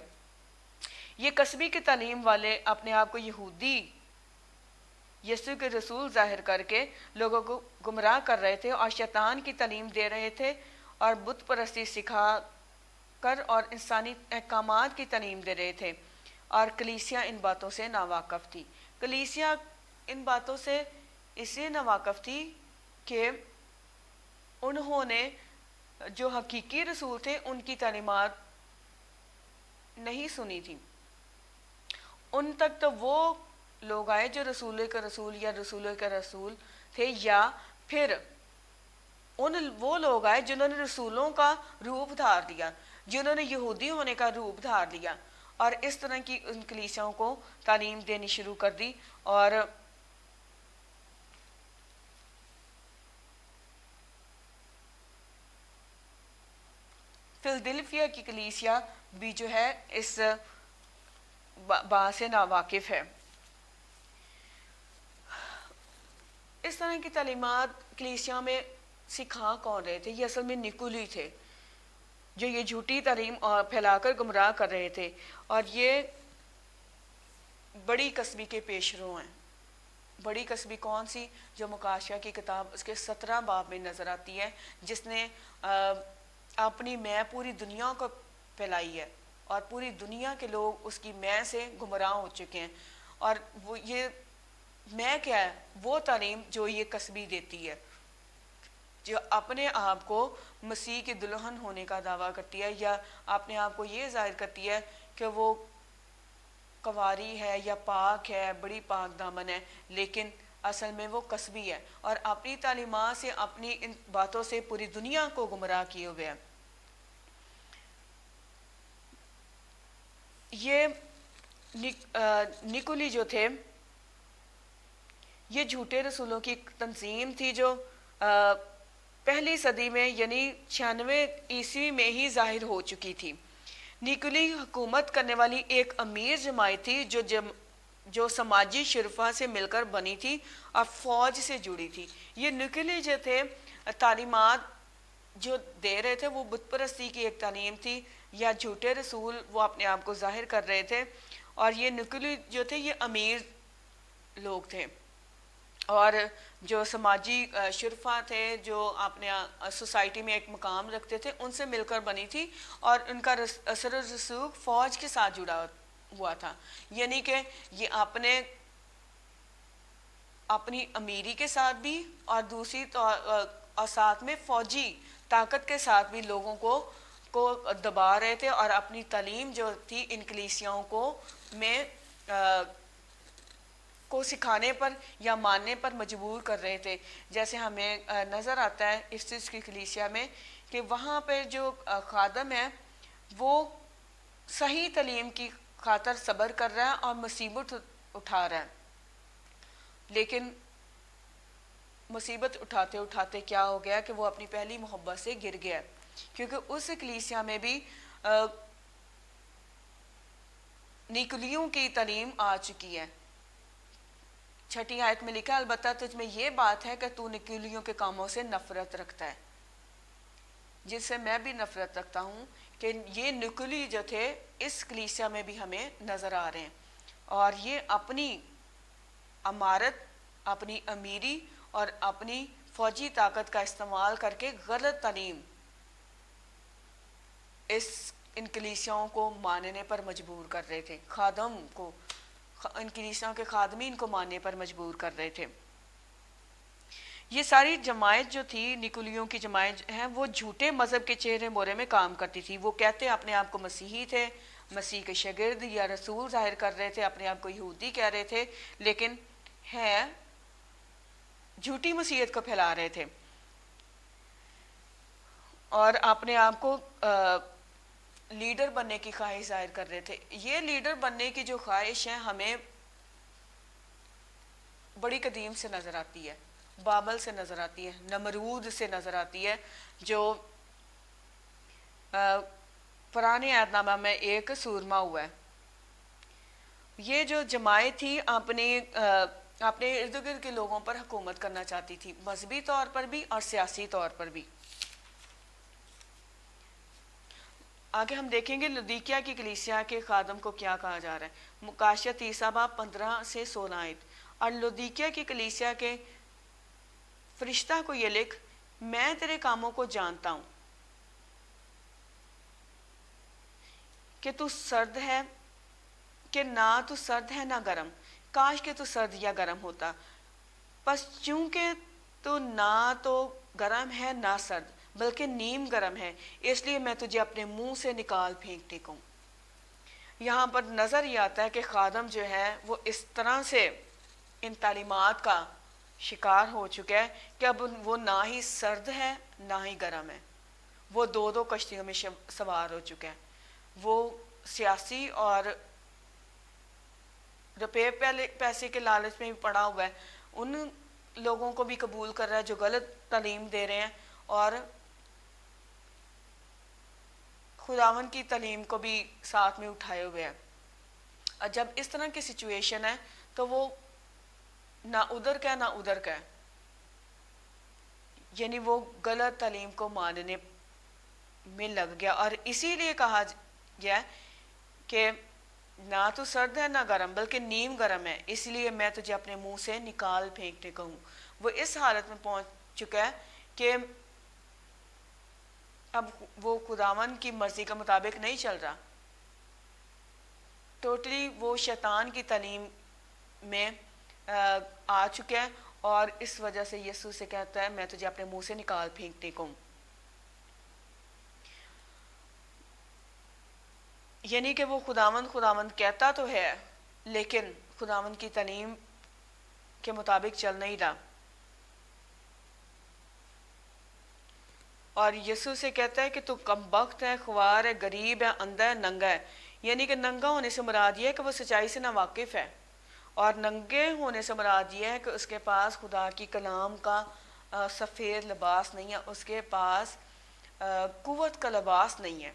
یہ قصبی کی تعلیم والے اپنے آپ کو یہودی، یسوع کے رسول ظاہر کر کے لوگوں کو گمراہ کر رہے تھے اور شیطان کی تعلیم دے رہے تھے اور بت پرستی سکھا کر اور انسانی احکامات کی تعلیم دے رہے تھے، اور کلیسیا ان باتوں سے ناواقف تھی۔ کلیسیا ان باتوں سے اس لیے ناواقف تھی کہ انہوں نے جو حقیقی رسول تھے ان کی تعلیمات نہیں سنی تھی۔ ان تک تو وہ لوگ آئے جو رسول کا رسول یا رسول کا رسول تھے، یا پھر وہ لوگ آئے جنہوں نے رسولوں کا روپ دھار لیا، جنہوں نے یہودی ہونے کا روپ دھار لیا، اور اس طرح کی ان کلیسیاؤں کو تعلیم دینی شروع کر دی۔ اور فلدلفیا کی کلیسیا بھی جو ہے اس بات سے ناواقف ہے۔ اس طرح کی تعلیمات کلیسیا میں سکھا کون رہے تھے؟ یہ اصل میں نکولی تھے جو یہ جھوٹی تعلیم پھیلا کر گمراہ کر رہے تھے، اور یہ بڑی قصبی کے پیش رو ہیں۔ بڑی قصبی کون سی؟ جو مکاشیہ کی کتاب اس کے 17 باب میں نظر آتی ہے، جس نے اپنی میں پوری دنیا کو پھیلائی ہے، اور پوری دنیا کے لوگ اس کی میں سے گمراہ ہو چکے ہیں۔ اور وہ یہ میں کیا ہے؟ وہ تعلیم جو یہ قصبی دیتی ہے، جو اپنے آپ کو مسیح کی دلہن ہونے کا دعویٰ کرتی ہے، یا اپنے آپ کو یہ ظاہر کرتی ہے کہ وہ کنواری ہے یا پاک ہے، بڑی پاک دامن ہے، لیکن اصل میں وہ قصبی ہے، اور اپنی تعلیمات سے، اپنی ان باتوں سے پوری دنیا کو گمراہ کیے ہوئے ہیں۔ یہ نکولی جو تھے، یہ جھوٹے رسولوں کی تنظیم تھی جو پہلی صدی میں یعنی 96 عیسوی میں ہی ظاہر ہو چکی تھی۔ نکولی حکومت کرنے والی ایک امیر جماعت تھی جو سماجی شرفا سے مل کر بنی تھی اور فوج سے جڑی تھی۔ یہ نکولی جو تھے تعلیمات جو دے رہے تھے وہ بت پرستی کی ایک تعلیم تھی، یا جھوٹے رسول وہ اپنے آپ کو ظاہر کر رہے تھے، اور یہ نکولی جو تھے یہ امیر لوگ تھے، اور جو سماجی شرفا تھے، جو اپنے سوسائٹی میں ایک مقام رکھتے تھے، ان سے مل کر بنی تھی، اور ان کا اثر و رسوخ فوج کے ساتھ جڑا ہوا تھا۔ یعنی کہ یہ اپنی امیری کے ساتھ بھی، اور دوسری اور ساتھ میں فوجی طاقت کے ساتھ بھی لوگوں کو دبا رہے تھے، اور اپنی تعلیم جو تھی ان کلیسیاؤں کو سکھانے پر یا ماننے پر مجبور کر رہے تھے۔ جیسے ہمیں نظر آتا ہے افسس کی کلیسیا میں کہ وہاں پہ جو خادم ہے وہ صحیح تعلیم کی خاطر صبر کر رہا ہے اور مصیبت اٹھا رہا ہے، لیکن مصیبت اٹھاتے اٹھاتے کیا ہو گیا کہ وہ اپنی پہلی محبت سے گر گیا، کیونکہ اس کلیسیا میں بھی نیکولیوں کی تعلیم آ چکی ہے۔ 6 آیت میں لکھا، البتہ تجھ میں یہ بات ہے کہ تو نیکولیوں کے کاموں سے نفرت رکھتا ہے، جس سے میں بھی نفرت رکھتا ہوں۔ کہ یہ نیکولی جو تھے اس کلیسیا میں بھی ہمیں نظر آ رہے ہیں، اور یہ اپنی امارت، اپنی امیری اور اپنی فوجی طاقت کا استعمال کر کے غلط تعلیم ان کلیسیاؤں کو ماننے پر مجبور کر رہے تھے، خادم کو، ان کلیسیاؤں کے خادمین کو ماننے پر مجبور کر رہے تھے۔ یہ ساری جماعت جو تھی، نکولیوں کی جماعت ہے، وہ جھوٹے مذہب کے چہرے مورے میں کام کرتی تھی۔ وہ کہتے اپنے آپ کو مسیحی تھے، مسیح کے شاگرد یا رسول ظاہر کر رہے تھے، اپنے آپ کو یہودی کہہ رہے تھے، لیکن ہے جھوٹی مسیحیت کو پھیلا رہے تھے، اور اپنے آپ کو لیڈر بننے کی خواہش ظاہر کر رہے تھے۔ یہ لیڈر بننے کی جو خواہش ہے ہمیں بڑی قدیم سے نظر آتی ہے، بابل سے نظر آتی ہے، نمرود سے نظر آتی ہے، جو پرانے عہد نامہ میں ایک سورما ہوا ہے، یہ جو جماعت تھی اپنے ارد گرد کے لوگوں پر حکومت کرنا چاہتی تھی، مذہبی طور پر بھی اور سیاسی طور پر بھی۔ آگے ہم دیکھیں گے لودیکیہ کی کلیسیا کے خادم کو کیا کہا جا رہا ہے۔ مکاشیہ 30 باب 15 سے 16 آیت۔ اور لودیکیہ کی کلیسیا کے فرشتہ کو یہ لکھ، میں تیرے کاموں کو جانتا ہوں کہ تو سرد ہے، کہ نہ تو سرد ہے نہ گرم، کاش کہ تو سرد یا گرم ہوتا، پس چونکہ تو نہ تو گرم ہے نہ سرد بلکہ نیم گرم ہے، اس لیے میں تجھے اپنے منہ سے نکال پھینکنے کو ہوں۔ یہاں پر نظر یہ آتا ہے کہ خادم جو ہے وہ اس طرح سے ان تعلیمات کا شکار ہو چکا ہے کہ اب وہ نہ ہی سرد ہے نہ ہی گرم ہے، وہ دو کشتیوں میں سوار ہو چکا ہے۔ وہ سیاسی اور روپے پیسے کے لالچ میں بھی پڑا ہوا ہے، ان لوگوں کو بھی قبول کر رہا ہے جو غلط تعلیم دے رہے ہیں، اور خداون کی تعلیم کو بھی ساتھ میں اٹھائے ہوئے ہیں۔ اور جب اس طرح کی سچویشن ہے تو وہ نہ ادھر کا نہ ادھر کا ہے، یعنی وہ غلط تعلیم کو ماننے میں لگ گیا، اور اسی لیے کہا گیا کہ نہ تو سرد ہے نہ گرم بلکہ نیم گرم ہے، اس لیے میں تجھے اپنے منہ سے نکال پھینکنے کو ہوں۔ وہ اس حالت میں پہنچ چکا ہے کہ اب وہ خداوند کی مرضی کے مطابق نہیں چل رہا، ٹوٹلی وہ شیطان کی تعلیم میں آ چکا ہے، اور اس وجہ سے یسوع سے کہتا ہے میں تجھے اپنے منہ سے نکال پھینکنے کو ہوں۔ یعنی کہ وہ خداوند کہتا تو ہے لیکن خداوند کی تعلیم کے مطابق چل نہیں رہا، اور یسوع سے کہتا ہے کہ تو کم بخت ہے، خوار ہے، غریب ہے، اندھا ہے، ننگا ہے۔ یعنی کہ ننگا ہونے سے مراد یہ ہے کہ وہ سچائی سے ناواقف ہے، اور ننگے ہونے سے مراد یہ ہے کہ اس کے پاس خدا کی کلام کا سفید لباس نہیں ہے، اس کے پاس قوت کا لباس نہیں ہے،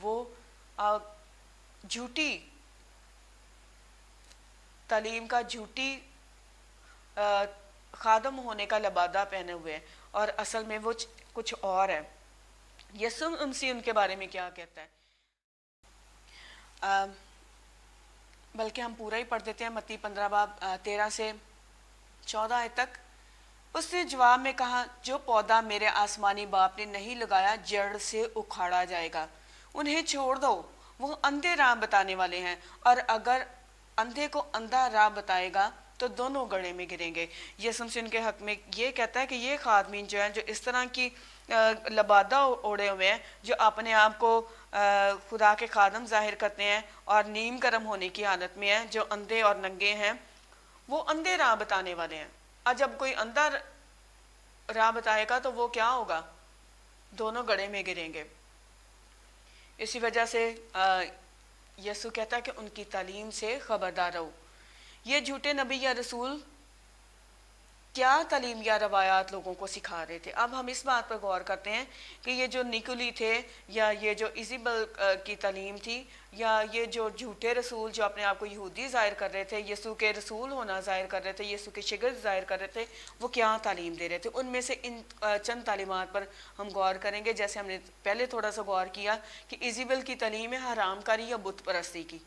وہ جھوٹی تعلیم کا جھوٹی خادم ہونے کا لبادہ پہنے ہوئے ہیں، اور اصل میں وہ کچھ اور ہے۔ یسوع مسیح ان کے بارے میں کیا کہتا ہے؟ بلکہ ہم پورا ہی پڑھ دیتے ہیں، متی 15 باب 13 سے 14 آیت تک۔ اس نے جواب میں کہا، جو پودا میرے آسمانی باپ نے نہیں لگایا جڑ سے اکھاڑا جائے گا، انہیں چھوڑ دو، وہ اندھے راہ بتانے والے ہیں، اور اگر اندھے کو اندھا راہ بتائے گا تو دونوں گڑھے میں گریں گے۔ یسوع مسیح ان کے حق میں یہ کہتا ہے کہ یہ خادمین جو ہیں جو اس طرح کی لبادہ اوڑے ہوئے ہیں، جو اپنے آپ کو خدا کے خادم ظاہر کرتے ہیں اور نیم گرم ہونے کی حالت میں ہیں، جو اندھے اور ننگے ہیں، وہ اندھے راہ بتانے والے ہیں۔ اور جب کوئی اندھا راہ بتائے گا تو وہ کیا ہوگا؟ دونوں گڑھے میں گریں گے۔ اسی وجہ سے یسوع کہتا ہے کہ ان کی تعلیم سے خبردار رہو۔ یہ جھوٹے نبی یا رسول کیا تعلیم یا روایات لوگوں کو سکھا رہے تھے؟ اب ہم اس بات پر غور کرتے ہیں کہ یہ جو نکولی تھے، یا یہ جو ایزیبل کی تعلیم تھی، یا یہ جو جھوٹے رسول جو اپنے آپ کو یہودی ظاہر کر رہے تھے، یسوع کے رسول ہونا ظاہر کر رہے تھے، یسوع کے شاگرد ظاہر کر رہے تھے، وہ کیا تعلیم دے رہے تھے؟ ان میں سے ان چند تعلیمات پر ہم غور کریں گے۔ جیسے ہم نے پہلے تھوڑا سا غور کیا کہ ایزیبل کی تعلیم ہے حرام کاری یا بت پرستی کی،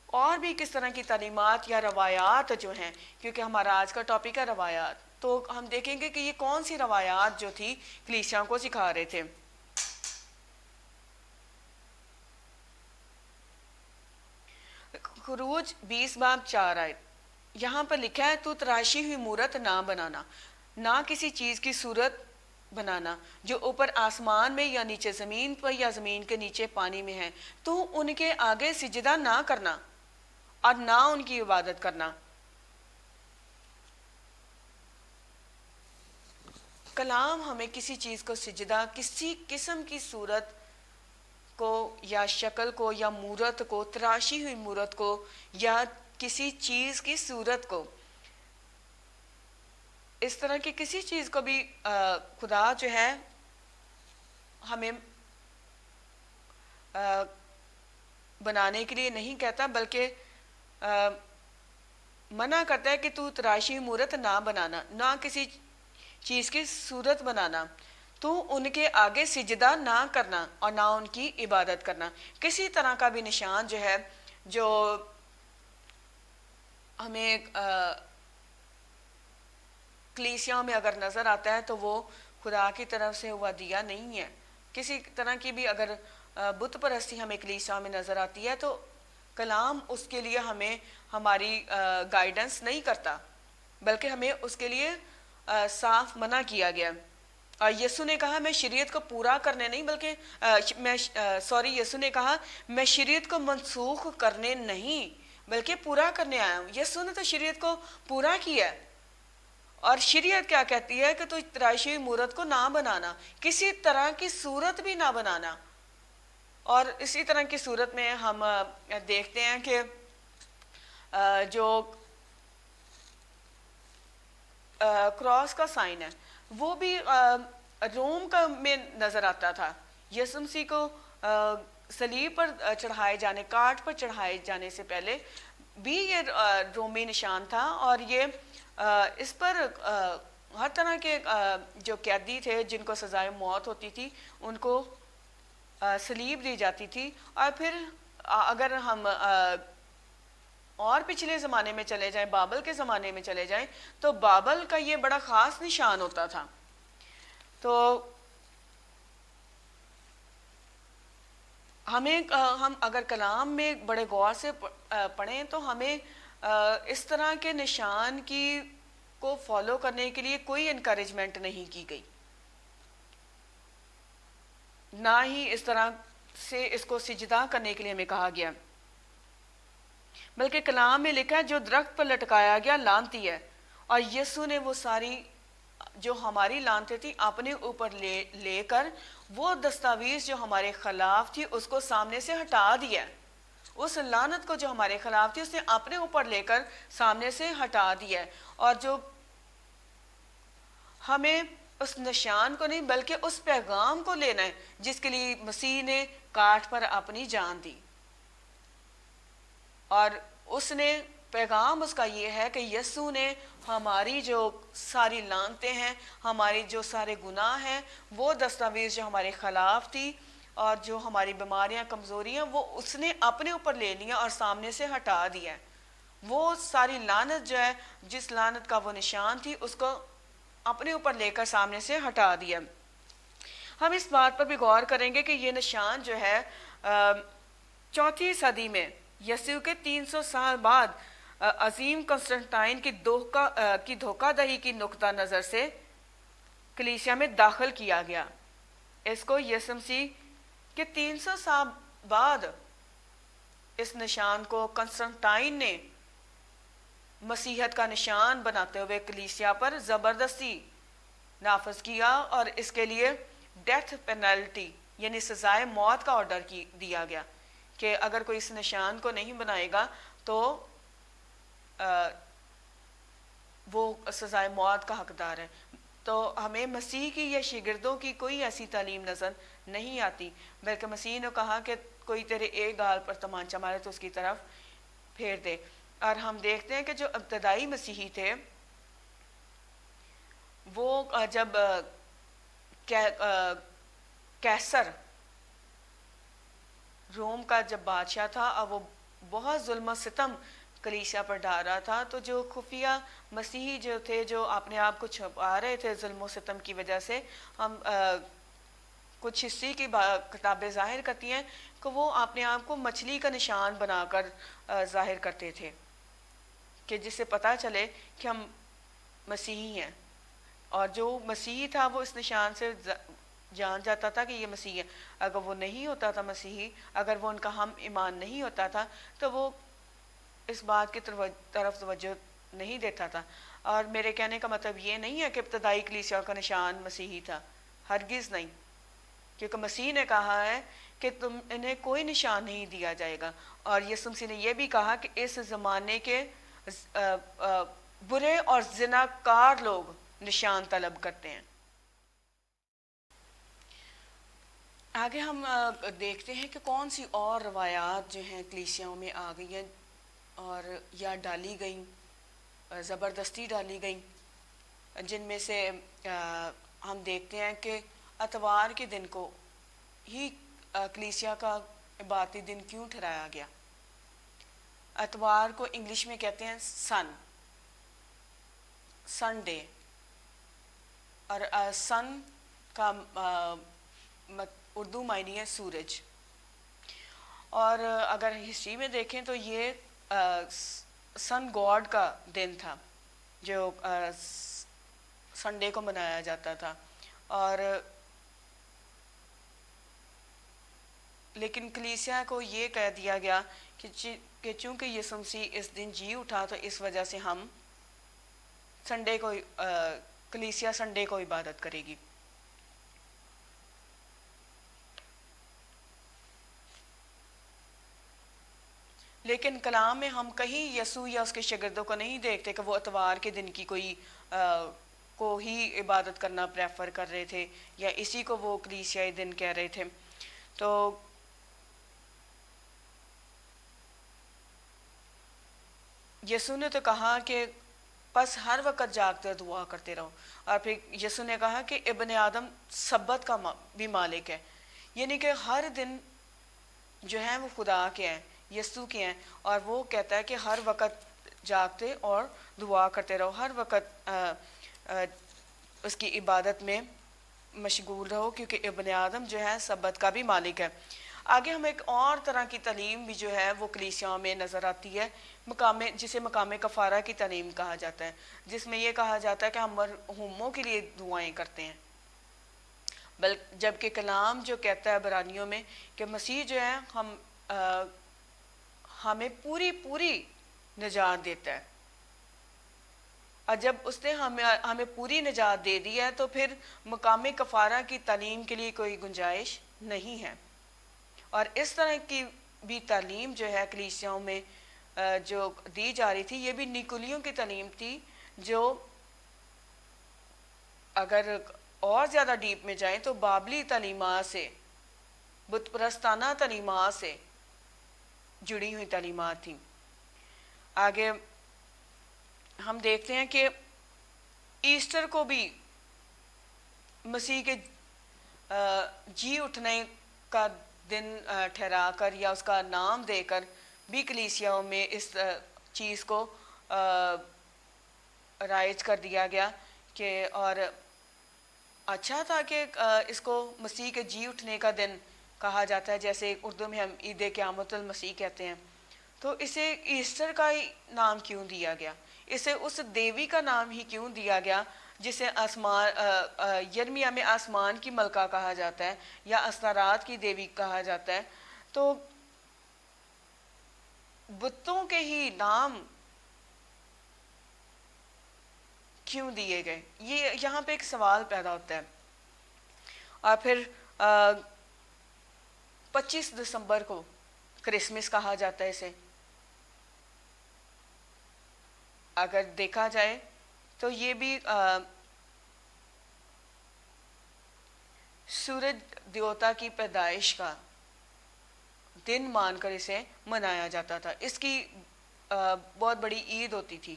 اور بھی کس طرح کی تعلیمات یا روایات جو ہیں، کیونکہ ہمارا آج کا ٹاپک ہے روایات، تو ہم دیکھیں گے کہ یہ کون سی روایات جو تھی کلیسیاں کو سکھا رہے تھے۔ خروج 20 باب 4 آیت، یہاں پر لکھا ہے، تو تراشی ہوئی مورت نہ بنانا، نہ کسی چیز کی صورت بنانا جو اوپر آسمان میں یا نیچے زمین پر یا زمین کے نیچے پانی میں ہے، تو ان کے آگے سجدہ نہ کرنا اور نہ ان کی عبادت کرنا۔ کلام ہمیں کسی چیز کو سجدہ، کسی قسم کی صورت کو یا شکل کو یا مورت کو، تراشی ہوئی مورت کو یا کسی چیز کی صورت کو، اس طرح کی کسی چیز کو بھی خدا جو ہے ہمیں بنانے کے لیے نہیں کہتا، بلکہ منع کرتا ہے کہ تو تراشی مورت نہ بنانا، نہ کسی چیز کی صورت بنانا، تو ان کے آگے سجدہ نہ کرنا اور نہ ان کی عبادت کرنا. کسی طرح کا بھی نشان جو ہے جو ہمیں کلیسیاں میں اگر نظر آتا ہے تو وہ خدا کی طرف سے ہوا دیا نہیں ہے. کسی طرح کی بھی اگر بت پرستی ہمیں کلیسیاں میں نظر آتی ہے تو کلام اس کے لیے ہمیں ہماری گائیڈنس نہیں کرتا، بلکہ ہمیں اس کے لیے صاف منع کیا گیا. یسوع نے کہا میں شریعت کو پورا کرنے نہیں بلکہ یسوع نے کہا میں شریعت کو منسوخ کرنے نہیں بلکہ پورا کرنے آیا ہوں. یسوع نے تو شریعت کو پورا کیا ہے. اور شریعت کیا کہتی ہے کہ تو تراشی ہوئی مورت کو نہ بنانا، کسی طرح کی صورت بھی نہ بنانا. اور اسی طرح کی صورت میں ہم دیکھتے ہیں کہ جو کراس کا سائن ہے وہ بھی روم کا میں نظر آتا تھا. یسوع مسیح کو صلیب پر چڑھائے جانے، کاٹ پر چڑھائے جانے سے پہلے بھی یہ رومی نشان تھا، اور یہ اس پر ہر طرح کے جو قیدی تھے جن کو سزائے موت ہوتی تھی ان کو صلیب دی جاتی تھی. اور پھر اگر ہم اور پچھلے زمانے میں چلے جائیں، بابل کے زمانے میں چلے جائیں، تو بابل کا یہ بڑا خاص نشان ہوتا تھا. تو ہم اگر کلام میں بڑے غور سے پڑھیں تو ہمیں اس طرح کے نشان کو فالو کرنے کے لیے کوئی انکریجمنٹ نہیں کی گئی، نہ ہی اس طرح سے اس کو سجدہ کرنے کے لیے ہمیں کہا گیا. بلکہ کلام میں لکھا ہے جو درخت پر لٹکایا گیا لعنتی ہے. اور یسوع نے وہ ساری جو ہماری لعنتیں تھی اپنے اوپر لے کر وہ دستاویز جو ہمارے خلاف تھی اس کو سامنے سے ہٹا دیا. اس لعنت کو جو ہمارے خلاف تھی اس نے اپنے اوپر لے کر سامنے سے ہٹا دیا. اور جو ہمیں اس نشان کو نہیں بلکہ اس پیغام کو لینا ہے جس کے لیے مسیح نے کاٹ پر اپنی جان دی. اور اس نے پیغام اس کا یہ ہے کہ یسوع نے ہماری جو ساری لعنتیں ہیں، ہماری جو سارے گناہ ہیں، وہ دستاویز جو ہمارے خلاف تھی اور جو ہماری بیماریاں کمزوریاں وہ اس نے اپنے اوپر لے لیا اور سامنے سے ہٹا دیا. وہ ساری لعنت جو ہے جس لعنت کا وہ نشان تھی اس کو اپنے اوپر لے کر سامنے سے ہٹا دیا. ہم اس بات پر بھی غور کریں گے کہ یہ نشان جو ہے 4 صدی میں یسوع کے 300 سال بعد عظیم کنسٹنٹائن کی دھوکہ دہی کی نقطہ نظر سے کلیسیا میں داخل کیا گیا. اس کو یسوع مسیح کے 300 سال بعد اس نشان کو کنسٹنٹائن نے مسیحیت کا نشان بناتے ہوئے کلیسیا پر زبردستی نافذ کیا اور اس کے لیے ڈیتھ پینلٹی یعنی سزائے موت کا آرڈر دیا گیا کہ اگر کوئی اس نشان کو نہیں بنائے گا تو وہ سزائے موت کا حقدار ہے. تو ہمیں مسیح کی یا شاگردوں کی کوئی ایسی تعلیم نظر نہیں آتی، بلکہ مسیح نے کہا کہ کوئی تیرے ایک گال پر تمانچہ مارے تو اس کی طرف پھیر دے. اور ہم دیکھتے ہیں کہ جو ابتدائی مسیحی تھے وہ جب کیسر روم کا جب بادشاہ تھا اور وہ بہت ظلم و ستم کلیسیا پر ڈال رہا تھا، تو جو خفیہ مسیحی جو تھے جو اپنے آپ کو چھپا رہے تھے ظلم و ستم کی وجہ سے، ہم کچھ حصے کی کتابیں ظاہر کرتی ہیں کہ وہ اپنے آپ کو مچھلی کا نشان بنا کر ظاہر کرتے تھے کہ جس سے پتہ چلے کہ ہم مسیحی ہیں. اور جو مسیحی تھا وہ اس نشان سے جان جاتا تھا کہ یہ مسیح ہے. اگر وہ نہیں ہوتا تھا مسیحی، اگر وہ ان کا ہم ایمان نہیں ہوتا تھا تو وہ اس بات کی طرف توجہ نہیں دیتا تھا. اور میرے کہنے کا مطلب یہ نہیں ہے کہ ابتدائی کلیسیا کا نشان مسیحی تھا، ہرگز نہیں، کیونکہ مسیح نے کہا ہے کہ تم انہیں کوئی نشان نہیں دیا جائے گا. اور یسوع مسیح نے یہ بھی کہا کہ اس زمانے کے برے اور زناکار لوگ نشان طلب کرتے ہیں. آگے ہم دیکھتے ہیں کہ کون سی اور روایات جو ہیں کلیسیاؤں میں آ گئی ہیں اور یا ڈالی گئیں، زبردستی ڈالی گئیں، جن میں سے ہم دیکھتے ہیں کہ اتوار کے دن کو ہی کلیسیا کا عبادتی دن کیوں ٹھہرایا گیا۔ اتوار کو انگلش میں کہتے ہیں سنڈے، اور سن کا اردو معنی ہے سورج، اور اگر ہسٹری میں دیکھیں تو یہ سن گاڈ کا دن تھا جو سنڈے کو منایا جاتا تھا، اور لیکن کلیسیا کو یہ کہہ دیا گیا کہ چونکہ یسوع مسیح اس دن جی اٹھا تو اس وجہ سے ہم سنڈے کو کلیسیا سنڈے کو عبادت کرے گی۔ لیکن کلام میں ہم کہیں یسوع یا اس کے شاگردوں کو نہیں دیکھتے کہ وہ اتوار کے دن کی کو ہی عبادت کرنا پریفر کر رہے تھے یا اسی کو وہ کلیسیائی دن کہہ رہے تھے۔ تو یسوع نے تو کہا کہ بس ہر وقت جاگتے دعا کرتے رہو، اور پھر یسوع نے کہا کہ ابن آدم سبت کا بھی مالک ہے، یعنی کہ ہر دن جو ہیں وہ خدا کے ہیں، یسوع کے ہیں، اور وہ کہتا ہے کہ ہر وقت جاگتے اور دعا کرتے رہو، ہر وقت اس کی عبادت میں مشغول رہو، کیونکہ ابن آدم جو ہے سبت کا بھی مالک ہے۔ آگے ہمیں ایک اور طرح کی تعلیم بھی جو ہے وہ کلیسیاؤں میں نظر آتی ہے، جسے مقام کفارہ کی تعلیم کہا جاتا ہے، جس میں یہ کہا جاتا ہے کہ ہم مرحوموں کے لیے دعائیں کرتے ہیں، جبکہ کلام جو کہتا ہے عبرانیوں میں کہ مسیح جو ہے ہمیں پوری نجات دیتا ہے، اور جب اس نے ہمیں پوری نجات دے دی ہے تو پھر مقام کفارہ کی تعلیم کے لیے کوئی گنجائش نہیں ہے۔ اور اس طرح کی بھی تعلیم جو ہے کلیسیاؤں میں جو دی جا رہی تھی، یہ بھی نیکولیوں کی تعلیم تھی، جو اگر اور زیادہ ڈیپ میں جائیں تو بابلی تعلیمات سے، بت پرستانہ تعلیمات سے جڑی ہوئی تعلیمات تھیں۔ آگے ہم دیکھتے ہیں کہ ایسٹر کو بھی مسیح کے جی اٹھنے کا دن ٹھہرا کر یا اس کا نام دے کر بھی کلیسیاؤں میں اس چیز کو رائج کر دیا گیا کہ، اور اچھا تھا کہ اس کو مسیح کے جی اٹھنے کا دن کہا جاتا ہے، جیسے اردو میں ہم عید قیامت المسیح کہتے ہیں، تو اسے ایسٹر کا ہی نام کیوں دیا گیا، اسے اس دیوی کا نام ہی کیوں دیا گیا جسے یرمیہ میں آسمان کی ملکہ کہا جاتا ہے یا اسرارات کی دیوی کہا جاتا ہے، تو بتوں کے ہی نام کیوں دیے گئے، یہ یہاں پہ ایک سوال پیدا ہوتا ہے۔ اور پھر 25 دسمبر کو کرسمس کہا جاتا ہے اسے، اگر دیکھا جائے تو یہ بھی سورج دیوتا کی پیدائش کا دن مان کر اسے منایا جاتا تھا، اس کی بہت بڑی عید ہوتی تھی،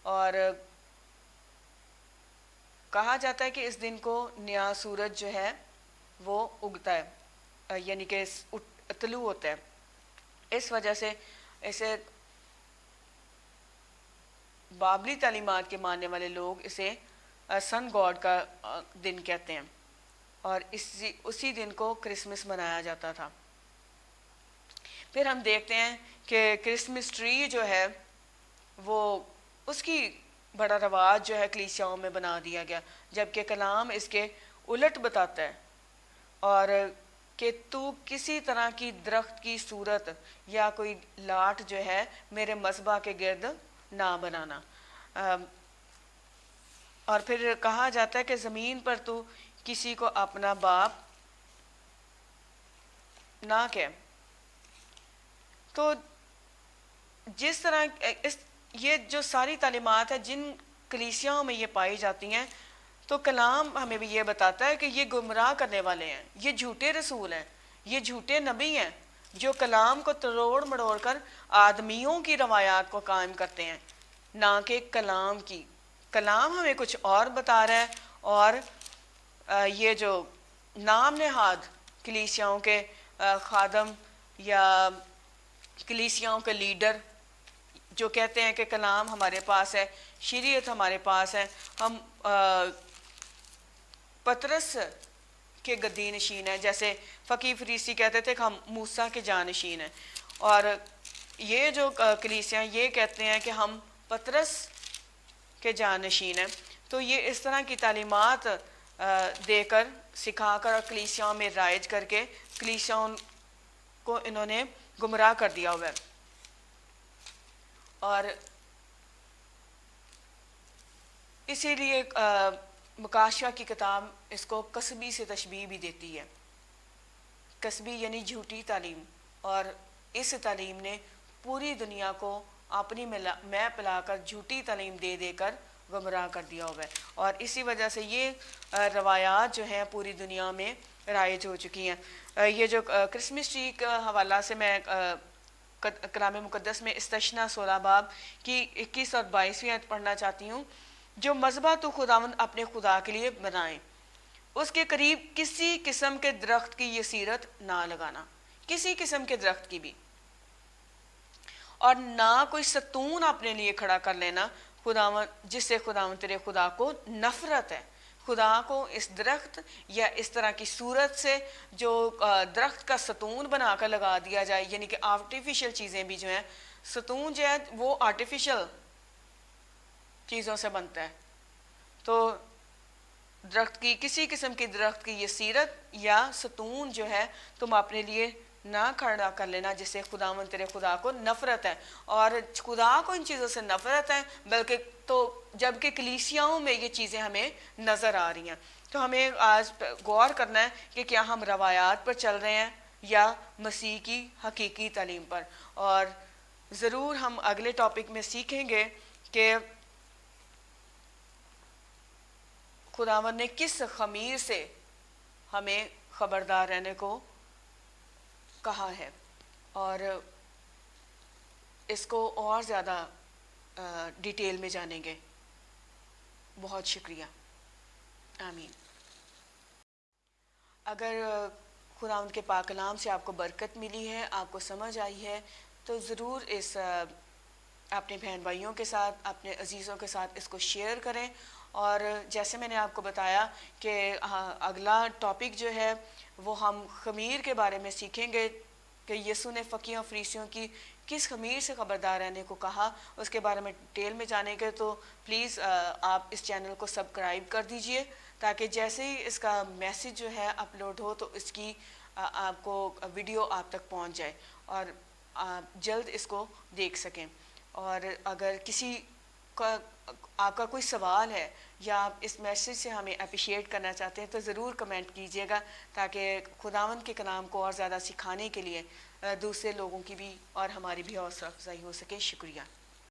اور کہا جاتا ہے کہ اس دن کو نیا سورج جو ہے وہ اگتا ہے، یعنی کہ طلوع ہوتا ہے، اس وجہ سے اسے بابلی تعلیمات کے ماننے والے لوگ اسے سن گاڈ کا دن کہتے ہیں، اور اسی دن کو کرسمس منایا جاتا تھا۔ پھر ہم دیکھتے ہیں کہ کرسمس ٹری جو ہے وہ اس کی بڑا رواج جو ہے کلیسیاؤں میں بنا دیا گیا، جبکہ کلام اس کے الٹ بتاتا ہے، اور کہ تو کسی طرح کی درخت کی صورت یا کوئی لاٹ جو ہے میرے مذبح کے گرد نہ بنانا، اور پھر کہا جاتا ہے کہ زمین پر تو کسی کو اپنا باپ نہ کہے۔ تو جس طرح یہ جو ساری تعلیمات ہیں جن کلیسیاؤں میں یہ پائی جاتی ہیں، تو کلام ہمیں بھی یہ بتاتا ہے کہ یہ گمراہ کرنے والے ہیں، یہ جھوٹے رسول ہیں، یہ جھوٹے نبی ہیں، جو کلام کو تروڑ مڑوڑ کر آدمیوں کی روایات کو قائم کرتے ہیں، نہ کہ کلام کی۔ کلام ہمیں کچھ اور بتا رہا ہے، اور یہ جو نام نہاد کلیسیاؤں کے خادم یا کلیسیاؤں کے لیڈر جو کہتے ہیں کہ کلام ہمارے پاس ہے، شریعت ہمارے پاس ہے، ہم پطرس کے گدی نشین ہیں، جیسے فقیہ فریسی کہتے تھے کہ ہم موسیٰ کے جانشین ہیں، اور یہ جو کلیسیاں یہ کہتے ہیں کہ ہم پطرس کے جانشین ہیں۔ تو یہ اس طرح کی تعلیمات دے کر، سکھا کر اور کلیسیاؤں میں رائج کر کے کلیسیاؤں کو انہوں نے گمراہ کر دیا ہوا ہے۔ اور اسی لیے مکاشفہ کی کتاب اس کو کسبی سے تشبیہ بھی دیتی ہے۔ کسبی یعنی جھوٹی تعلیم، اور اس تعلیم نے پوری دنیا کو اپنی میں پلا کر جھوٹی تعلیم دے دے کر گمراہ کر دیا ہوا ہے، اور اسی وجہ سے یہ روایات جو ہیں پوری دنیا میں رائج ہو چکی ہیں۔ یہ جو کرسمس ٹری کا حوالہ سے میں کلام مقدس میں استثنا 16 باب کی 21 اور 22ویں آیت پڑھنا چاہتی ہوں۔ جو مذبح تو خداوند اپنے خدا کے لیے بنائیں، اس کے قریب کسی قسم کے درخت کی یہ سیرت نہ لگانا، کسی قسم کے درخت کی بھی، اور نہ کوئی ستون اپنے لیے کھڑا کر لینا خداوند جس سے خداوند تیرے خدا کو نفرت ہے۔ خدا کو اس درخت یا اس طرح کی صورت سے جو درخت کا ستون بنا کر لگا دیا جائے، یعنی کہ آرٹیفیشل چیزیں بھی جو ہیں، ستون جو ہے وہ آرٹیفیشل چیزوں سے بنتا ہے، تو درخت کی کسی قسم کی درخت کی یہ سیرت یا ستون جو ہے تم اپنے لیے نہ کھڑا کر لینا جس سے خداوند تیرے خدا کو نفرت ہے۔ اور خدا کو ان چیزوں سے نفرت ہے، بلکہ تو جبکہ کلیسیاؤں میں یہ چیزیں ہمیں نظر آ رہی ہیں۔ تو ہمیں آج غور کرنا ہے کہ کیا ہم روایات پر چل رہے ہیں یا مسیح کی حقیقی تعلیم پر۔ اور ضرور ہم اگلے ٹاپک میں سیکھیں گے کہ خداوند نے کس خمیر سے ہمیں خبردار رہنے کو کہا ہے، اور اس کو اور زیادہ ڈیٹیل میں جانیں گے۔ بہت شکریہ، آمین۔ اگر خداوند کے پاک کلام سے آپ کو برکت ملی ہے، آپ کو سمجھ آئی ہے، تو ضرور اس اپنے بہن بھائیوں کے ساتھ، اپنے عزیزوں کے ساتھ اس کو شیئر کریں۔ اور جیسے میں نے آپ کو بتایا کہ اگلا ٹاپک جو ہے وہ ہم خمیر کے بارے میں سیکھیں گے کہ یسوع نے فقیہوں فریسیوں کی کس خمیر سے خبردار رہنے کو کہا، اس کے بارے میں ڈیٹیل میں جانیں گے۔ تو پلیز آپ اس چینل کو سبسکرائب کر دیجئے، تاکہ جیسے ہی اس کا میسیج جو ہے اپلوڈ ہو تو اس کی آپ کو ویڈیو آپ تک پہنچ جائے اور آپ جلد اس کو دیکھ سکیں۔ اور اگر کسی کا آپ کا کوئی سوال ہے یا آپ اس میسیج سے ہمیں اپریشیٹ کرنا چاہتے ہیں تو ضرور کمنٹ کیجیے گا، تاکہ خداوند کے کلام کو اور زیادہ سکھانے کے لیے دوسرے لوگوں کی بھی اور ہماری بھی حوصلہ افزائی ہو سکے۔ شکریہ۔